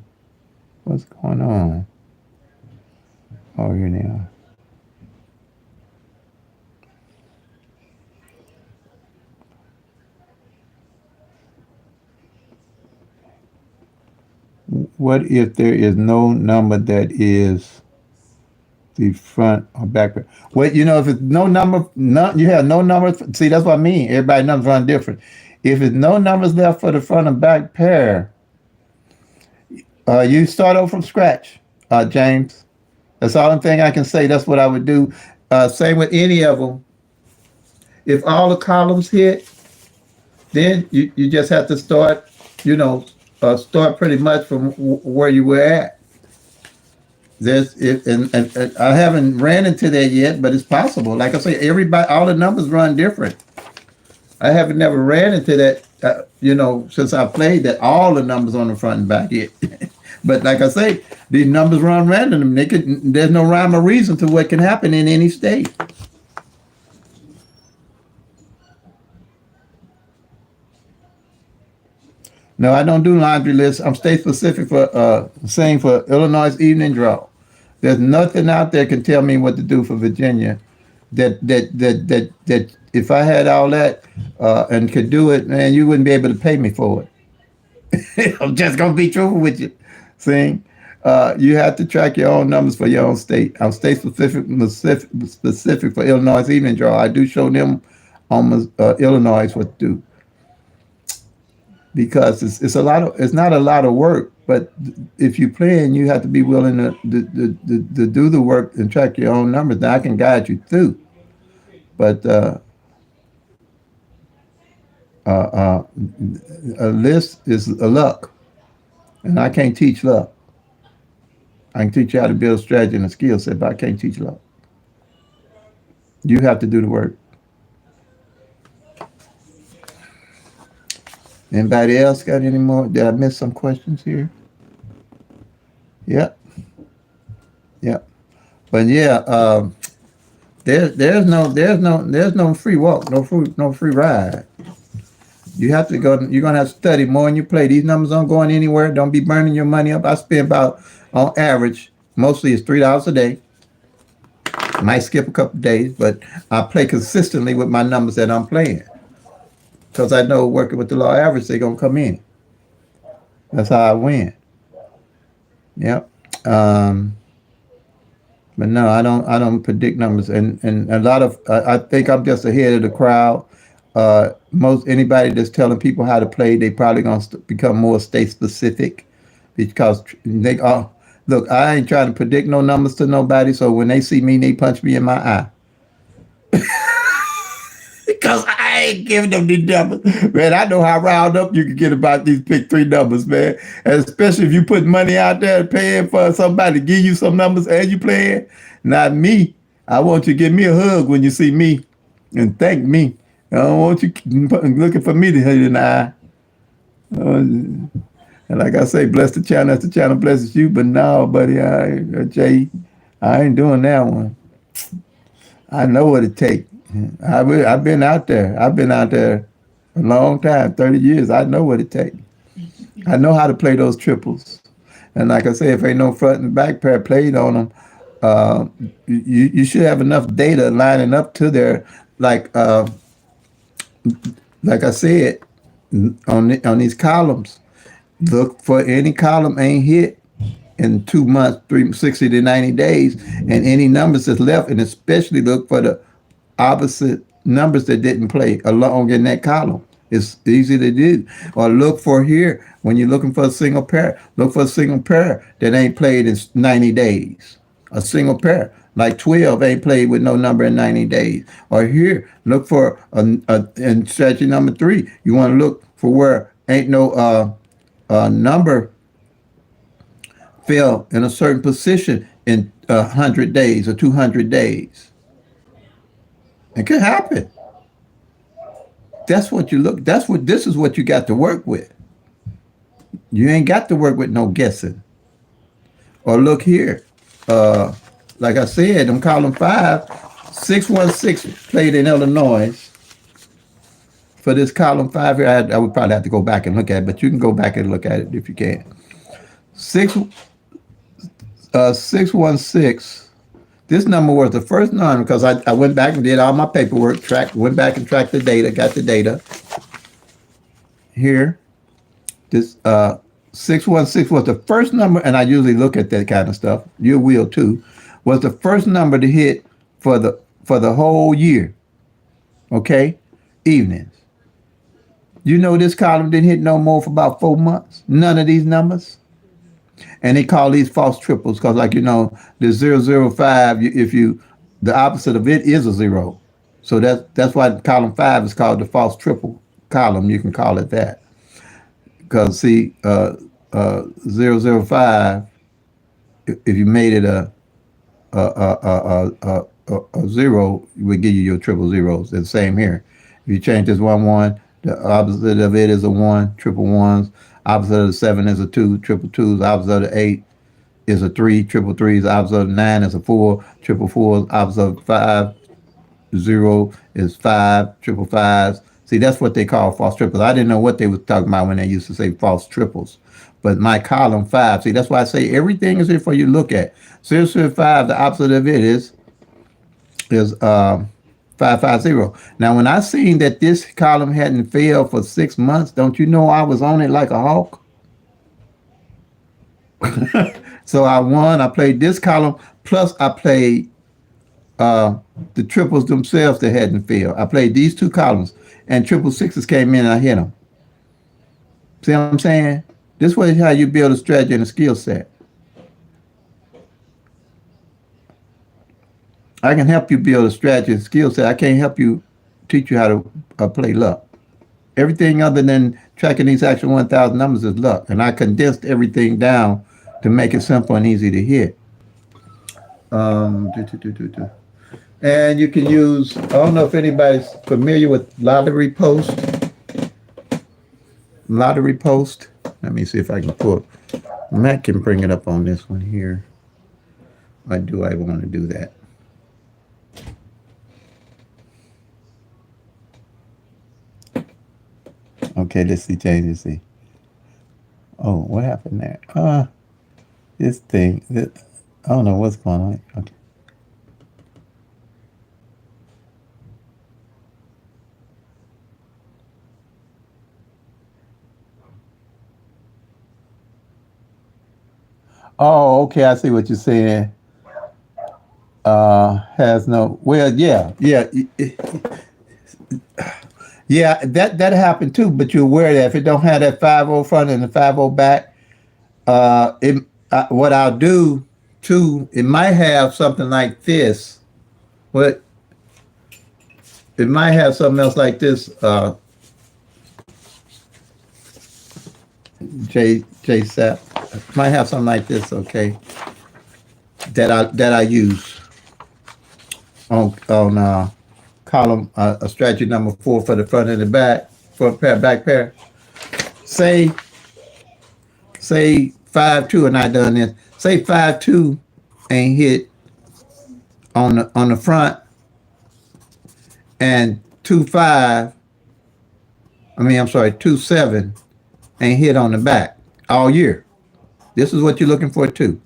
What's going on? Oh, here they are. what if there is no number that is the front or back pair? Well, if it's no number, you have no numbers. See, that's what I mean. Everybody numbers run different. If it's no numbers left for the front and back pair, you start over from scratch, James. That's the only thing I can say. That's what I would do. Same with any of them. If all the columns hit, then you just have to start, start pretty much from where you were at. And I haven't ran into that yet, but it's possible. Like I say, all the numbers run different. I haven't never ran into that, since I played that all the numbers on the front and back hit. But like I say, these numbers run random. There's no rhyme or reason to what can happen in any state. No, I don't do laundry lists. I'm state specific for saying for Illinois evening draw. There's nothing out there can tell me what to do for Virginia. That if I had all that and could do it, man, you wouldn't be able to pay me for it. I'm just gonna be truthful with you. See, you have to track your own numbers for your own state. I'm state specific for Illinois evening draw. I do show them on Illinois what to do. Because it's not a lot of work, but if you're playing, you have to be willing to do the work and track your own numbers. Now I can guide you through, but a list is a luck, and I can't teach luck. I can teach you how to build strategy and a skill set, but I can't teach luck. You have to do the work. Anybody else got any more? Did I miss some questions here? Yep. But yeah, there's no free walk, no free ride. You have to go. You're gonna have to study more when you play. These numbers aren't going anywhere. Don't be burning your money up. I spend about, on average, mostly it's $3 a day. Might skip a couple days, but I play consistently with my numbers that I'm playing. Because I know working with the law average, they're gonna come in. That's how I win. Yep. But no, I don't predict numbers, and a lot of I think I'm just ahead of the crowd. Most anybody that's telling people how to play, they probably gonna become more state specific, because they are. Look, I ain't trying to predict no numbers to nobody. So when they see me, they punch me in my eye. Because I ain't giving them these numbers. Man, I know how riled up you can get about these pick 3 numbers, man. And especially if you put money out there and paying for somebody to give you some numbers and you playing. Not me. I want you to give me a hug when you see me and thank me. I don't want you looking for me to hit you in the eye. And like I say, bless the channel as the channel blesses you. But no, buddy, Jay, I ain't doing that one. I know what it takes. I've been out there. I've been out there a long time, 30 years. I know what it takes. I know how to play those triples. And like I say, if ain't no front and back pair played on them, you should have enough data lining up to there. Like I said, on these columns, look for any column ain't hit in 2 months, 60 to 90 days, and any numbers that's left, and especially look for the opposite numbers that didn't play along in that column. It's easy to do. Or look for here, when you're looking for a single pair, look for a single pair that ain't played in 90 days. A single pair, like 12 ain't played with no number in 90 days. Or here, look for in strategy number 3, you want to look for where ain't no number fell in a certain position in 100 days or 200 days. It could happen. That's what you look. This is what you got to work with. You ain't got to work with no guessing. Or look here. Like I said, I'm column 5, 616 played in Illinois. For this column 5 here, I would probably have to go back and look at it, but you can go back and look at it if you can. 616. This number was the first number because I went back and did all my paperwork, went back and tracked the data, got the data. Here, this 616 was the first number, and I usually look at that kind of stuff. You will too. Was the first number to hit for the whole year. Okay, evenings. You know this column didn't hit no more for about 4 months. None of these numbers, and they call these false triples because, like the 005. If you the opposite of it is a zero, so that's why column 5 is called the false triple column. You can call it that because see, 005. If you made it a zero, it would give you your triple zeros. It's the same here. If you change this 1 1, the opposite of it is a 1, triple ones. Opposite of the 7 is a 2, triple twos. Opposite of the 8 is a 3, triple threes. Opposite of the 9 is a 4, triple fours. Opposite of 5, 0 is 5, triple fives. See, that's what they call false triples. I didn't know what they was talking about when they used to say false triples. But my column 5, see, that's why I say everything is here for you to look at. 005, the opposite of it is 550. Now, when I seen that this column hadn't failed for 6 months, don't you know I was on it like a hawk? So I won. I played this column, plus I played the triples themselves that hadn't failed. I played these two columns, and triple sixes came in and I hit them. See what I'm saying? This way is how you build a strategy and a skill set. I can help you build a strategy and skill set. I can't help you teach you how to play luck. Everything other than tracking these actual 1,000 numbers is luck. And I condensed everything down to make it simple and easy to hit. And you can use, I don't know if anybody's familiar with Lottery Post. Lottery Post. Let me see if I can pull. Matt can bring it up on this one here. Why do I want to do that? Okay, let's see, change this. See. Oh, what happened there? This thing. I don't know what's going on. Okay. Oh, okay. I see what you're saying. Has no. Well, yeah. Yeah, that happened too. But you're aware that if it don't have that 50 front and the 50 back, what I'll do too, it might have something like this. What? It might have something else like this. J Sap might have something like this. Okay, that I use on column a strategy number 4 for the front and the back, front pair, back pair. Say 5-2, and I done this. Say 5-2 ain't hit on the front, and 2-5. I'm sorry, 2-7 ain't hit on the back all year. This is what you're looking for too.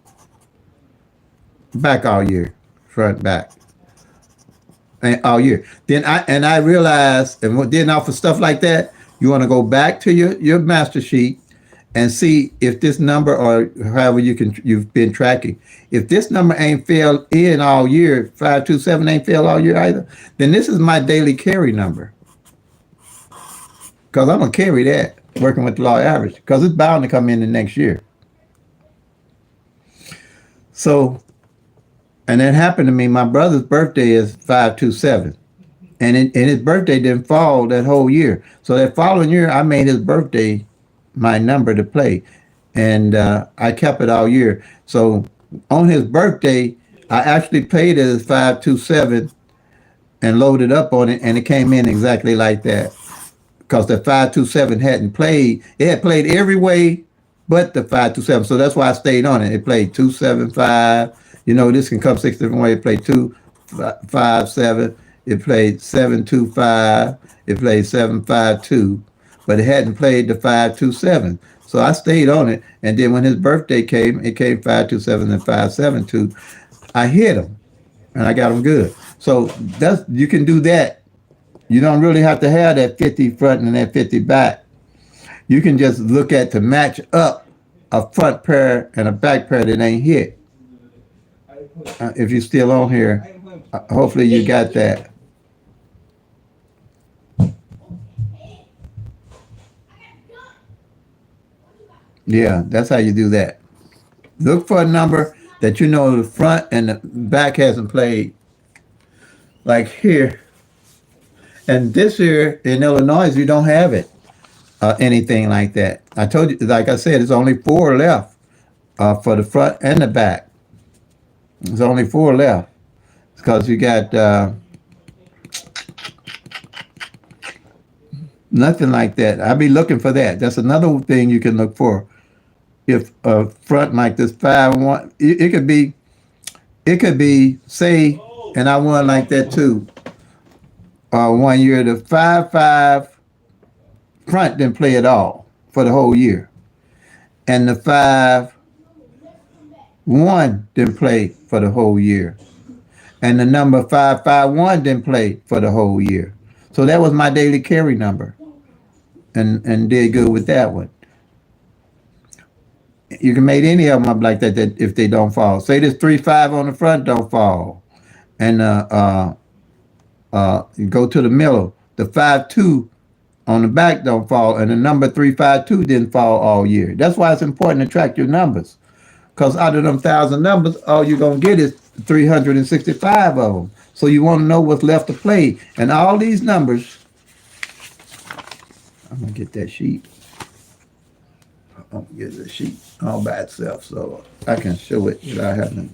Back all year, front, back. And all year. Then I realized, and then off of stuff like that, you want to go back to your master sheet and see if this number, or however you've been tracking, if this number ain't failed in all year, 527 ain't failed all year either, then this is my daily carry number. Because I'm gonna carry that working with the law average, because it's bound to come in the next year. So. And that happened to me. My brother's birthday is 527. And his birthday didn't fall that whole year. So that following year, I made his birthday my number to play. And I kept it all year. So on his birthday, I actually played it as 527 and loaded up on it. And it came in exactly like that. Because the 527 hadn't played. It had played every way but the 527. So that's why I stayed on it. It played 275. This can come 6 different ways. It played 2-5-7. It played 7-2-5. It played 7-5-2. But it hadn't played the 5-2-7. So I stayed on it. And then when his birthday came, it came 5-2-7 and 5-7-2. I hit him, and I got him good. So you can do that. You don't really have to have that 50 front and that 50 back. You can just look at to match up a front pair and a back pair that ain't hit. If you're still on here, hopefully you got that. Yeah, that's how you do that. Look for a number that you know the front and the back hasn't played. Like here, and this here in Illinois, you don't have it. Anything like that. I told you, like I said, there's only four left for the front and the back. There's only four left because you got nothing like that. I'll be looking for that. That's another thing you can look for. If a front like this 5-1, it could be say, and I won like that too. 1 year, the 5-5 front didn't play at all for the whole year, and the 5-1 didn't play for the whole year, and the number 5-5-1 didn't play for the whole year. So that was my daily carry number, and did good with that one. You can make any of them up like that, that if they don't fall. Say this 3-5 on the front don't fall, and you go to the middle. The 5-2 on the back don't fall, and the number 3-5-2 didn't fall all year. That's why it's important to track your numbers, because out of them 1,000 numbers, all you're gonna get is 365 of them. So you want to know what's left to play, and all these numbers. I'm gonna get that sheet. I'm gonna get the sheet all by itself, so I can show it without having.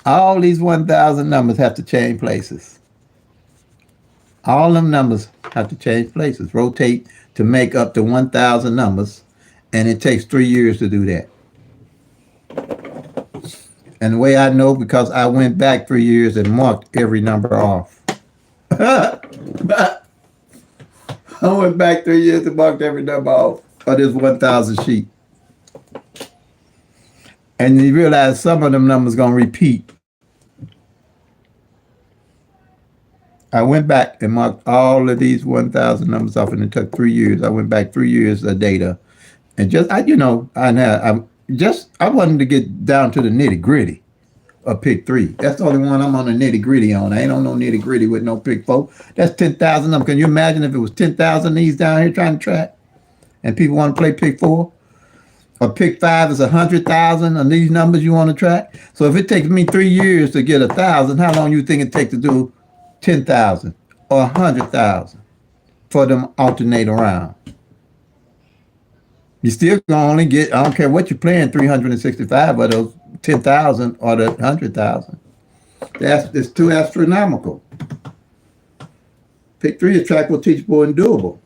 All these 1,000 numbers have to change places. All them numbers have to change places, rotate to make up to 1,000 numbers, and it takes 3 years to do that. And the way I know, because I went back 3 years and marked every number off. I went back 3 years and marked every number off of this 1,000 sheet. And you realize some of them numbers gonna repeat. I went back and marked all of these 1,000 numbers off, and it took 3 years. I went back 3 years of data, and I wanted to get down to the nitty gritty of pick 3. That's the only one I'm on the nitty gritty on. I ain't on no nitty gritty with no pick 4. That's 10,000 numbers. Can you imagine if it was 10,000 of these down here trying to track, and people want to play pick 4? Or pick 5 is 100,000 of these numbers you want to track. So if it takes me 3 years to get 1,000, how long you think it takes to do 10,000 or 100,000 for them alternate around? You still gonna only get, I don't care what you're playing, 365 of those 10,000 or the 100,000. It's too astronomical. Pick 3 is trackable, teachable, and doable.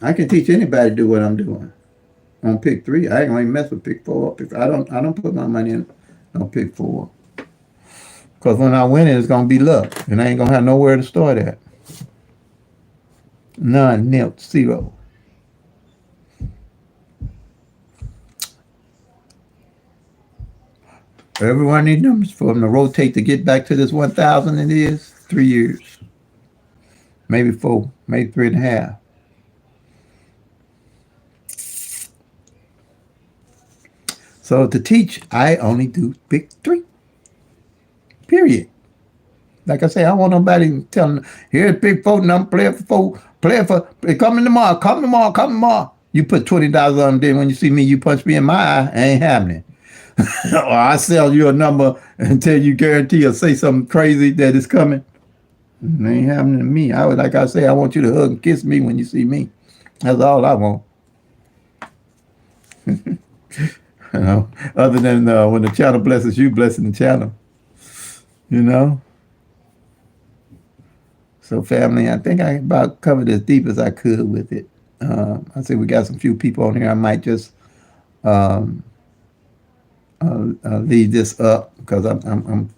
I can teach anybody to do what I'm doing on pick 3. I ain't gonna even mess with pick 4. I don't put my money in on pick 4. Because when I win it, it's gonna be luck. And I ain't gonna have nowhere to start at. None, nil, 0. Every one of these numbers for them to rotate to get back to this 1,000, it is 3 years. Maybe 4, maybe 3.5. So to teach, I only do pick 3. Period. Like I say, I don't want nobody telling, here's pick 4, number, play for 4, play for, come tomorrow. You put $20 on them, then when you see me, you punch me in my eye, ain't happening. Or I sell you a number until you guarantee or say something crazy that is coming. It ain't happening to me. Like I say, I want you to hug and kiss me when you see me. That's all I want. You know, other than when the channel blesses you, blessing the channel. You know. So family, I think I about covered as deep as I could with it. I say we got some few people on here. I might just leave this up because I'm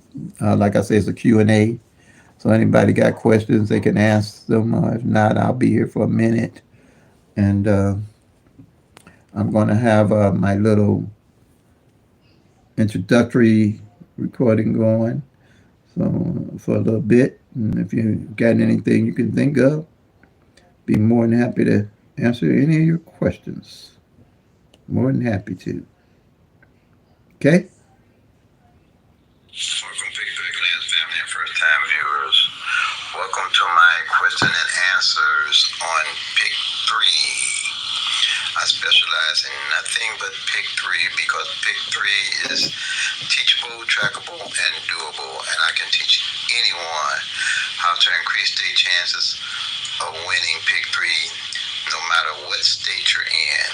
like I say, it's a Q&A. So anybody got questions, they can ask them. If not, I'll be here for a minute, and I'm going to have my little introductory recording going. So for a little bit, and if you got anything you can think of, be more than happy to answer any of your questions. More than happy to. Okay? Welcome, Big Big Lens family and first time viewers. Welcome to my question and answers on Pick 3. I specialize in nothing but Pick 3 because Pick 3 is teachable, trackable, and doable, and I can teach anyone how to increase their chances of winning Pick 3 no matter what state you're in.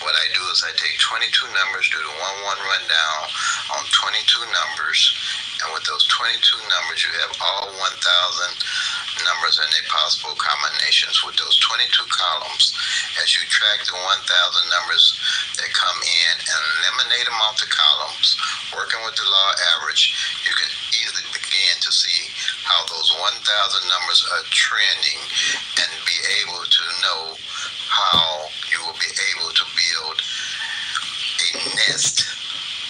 What I do is I take 22 numbers, do the 1-1 rundown on 22 numbers, and with those 22 numbers, you have all 1,000 numbers and their possible combinations with those 22 columns. As you track the 1,000 numbers that come in and eliminate them off the columns, working with the law average, you can easily begin to see how those 1,000 numbers are trending and be able to know how you will be able to build a nest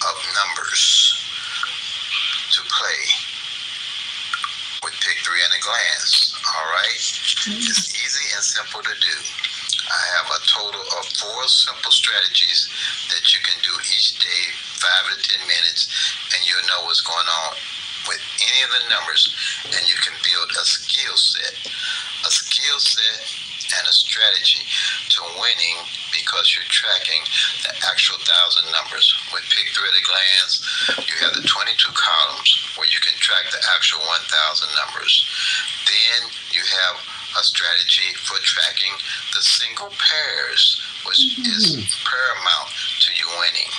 of numbers to play with Pick 3 at a glance. All right? It's easy and simple to do. I have a total of 4 simple strategies that you can do each day, 5 to 10 minutes, and you'll know what's going on with any of the numbers, and you can build a skill set. A skill set and a strategy to winning because you're tracking the actual 1,000 numbers. With Pick 3 at a glance, you have the 22 columns where you can track the actual 1,000 numbers. Then you have a strategy for tracking the single pairs, which is paramount to you winning.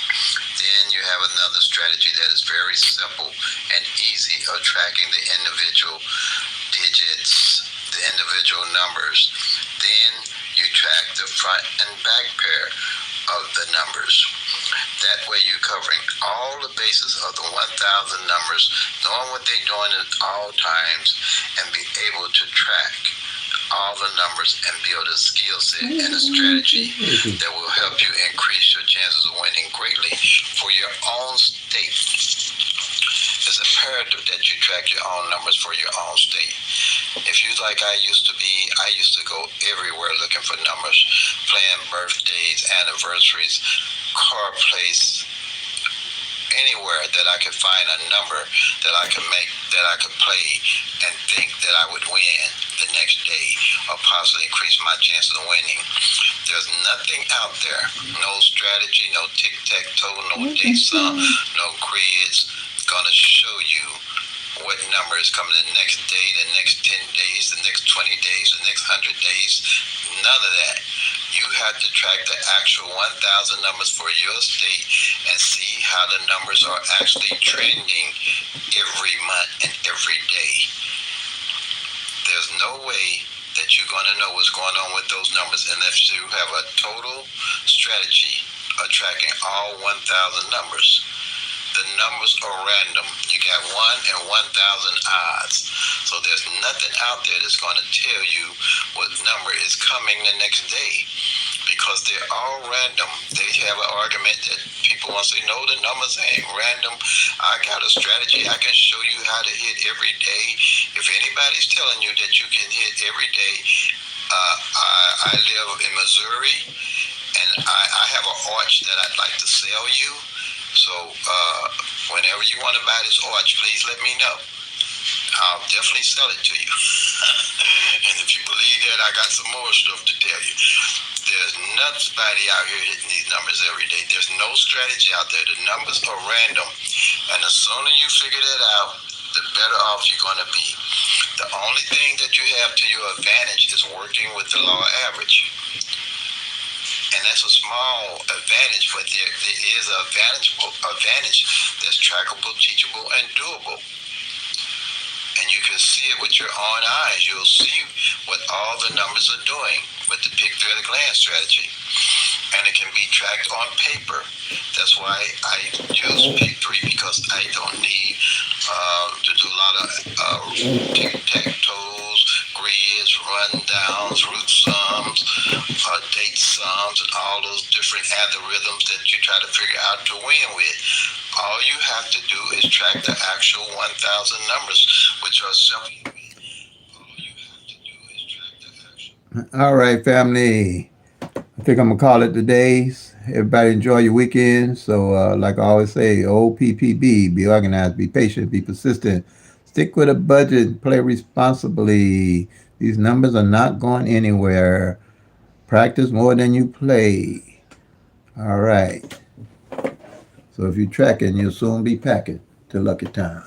Then you have another strategy that is very simple and easy of tracking the individual digits, the individual numbers. Then you track the front and back pair of the numbers. That way you're covering all the bases of the 1,000 numbers, knowing what they're doing at all times, and be able to track all the numbers and build a skill set and a strategy that will help you increase your chances of winning greatly for your own state. It's imperative that you track your own numbers for your own state. If you like I used to go everywhere looking for numbers, playing birthdays, anniversaries, car plates, anywhere that I could find a number that I could make, that I could play and think that I would win the next day or possibly increase my chances of winning. There's nothing out there, no strategy, no tic-tac-toe, no day-sum, no grids, gonna show you what number is coming the next day, the next 10 days, the next 20 days, the next 100 days. None of that. You have to track the actual 1,000 numbers for your state and see how the numbers are actually trending every month and every day. There's no way that you're going to know what's going on with those numbers unless you have a total strategy of tracking all 1,000 numbers. The numbers are random. You got 1 in 1,000 odds. So there's nothing out there that's going to tell you what number is coming the next day because they're all random. They have an argument that people want to say, no, the numbers ain't random. I got a strategy. I can show you how to hit every day. If anybody's telling you that you can hit every day, I live in Missouri and I have an arch that I'd like to sell you. So whenever you want to buy this arch, please let me know. I'll definitely sell it to you. And if you believe that, I got some more stuff to tell you. There's nobody out here hitting these numbers every day. There's no strategy out there. The numbers are random. And the sooner you figure that out, the better off you're going to be. The only thing that you have to your advantage is working with the law average. And that's a small advantage, but there is an advantage that's trackable, teachable, and doable. And you can see it with your own eyes. You'll see what all the numbers are doing with the Pick 3 at a glance strategy. And it can be tracked on paper. That's why I use Pick 3 because I don't need to do a lot of tic-tac-toes, grids, rundowns, root sums, date sums, and all those different algorithms that you try to figure out to win with. All you have to do is track the actual 1,000 numbers, which are simple. All you have to do is track the actual. All right, family. I think I'm gonna call it the days. Everybody enjoy your weekend. So, like I always say, OPPB, be organized, be patient, be persistent, stick with a budget, play responsibly. These numbers are not going anywhere. Practice more than you play. All right. So if you're tracking, you'll soon be packing to Lucky Town.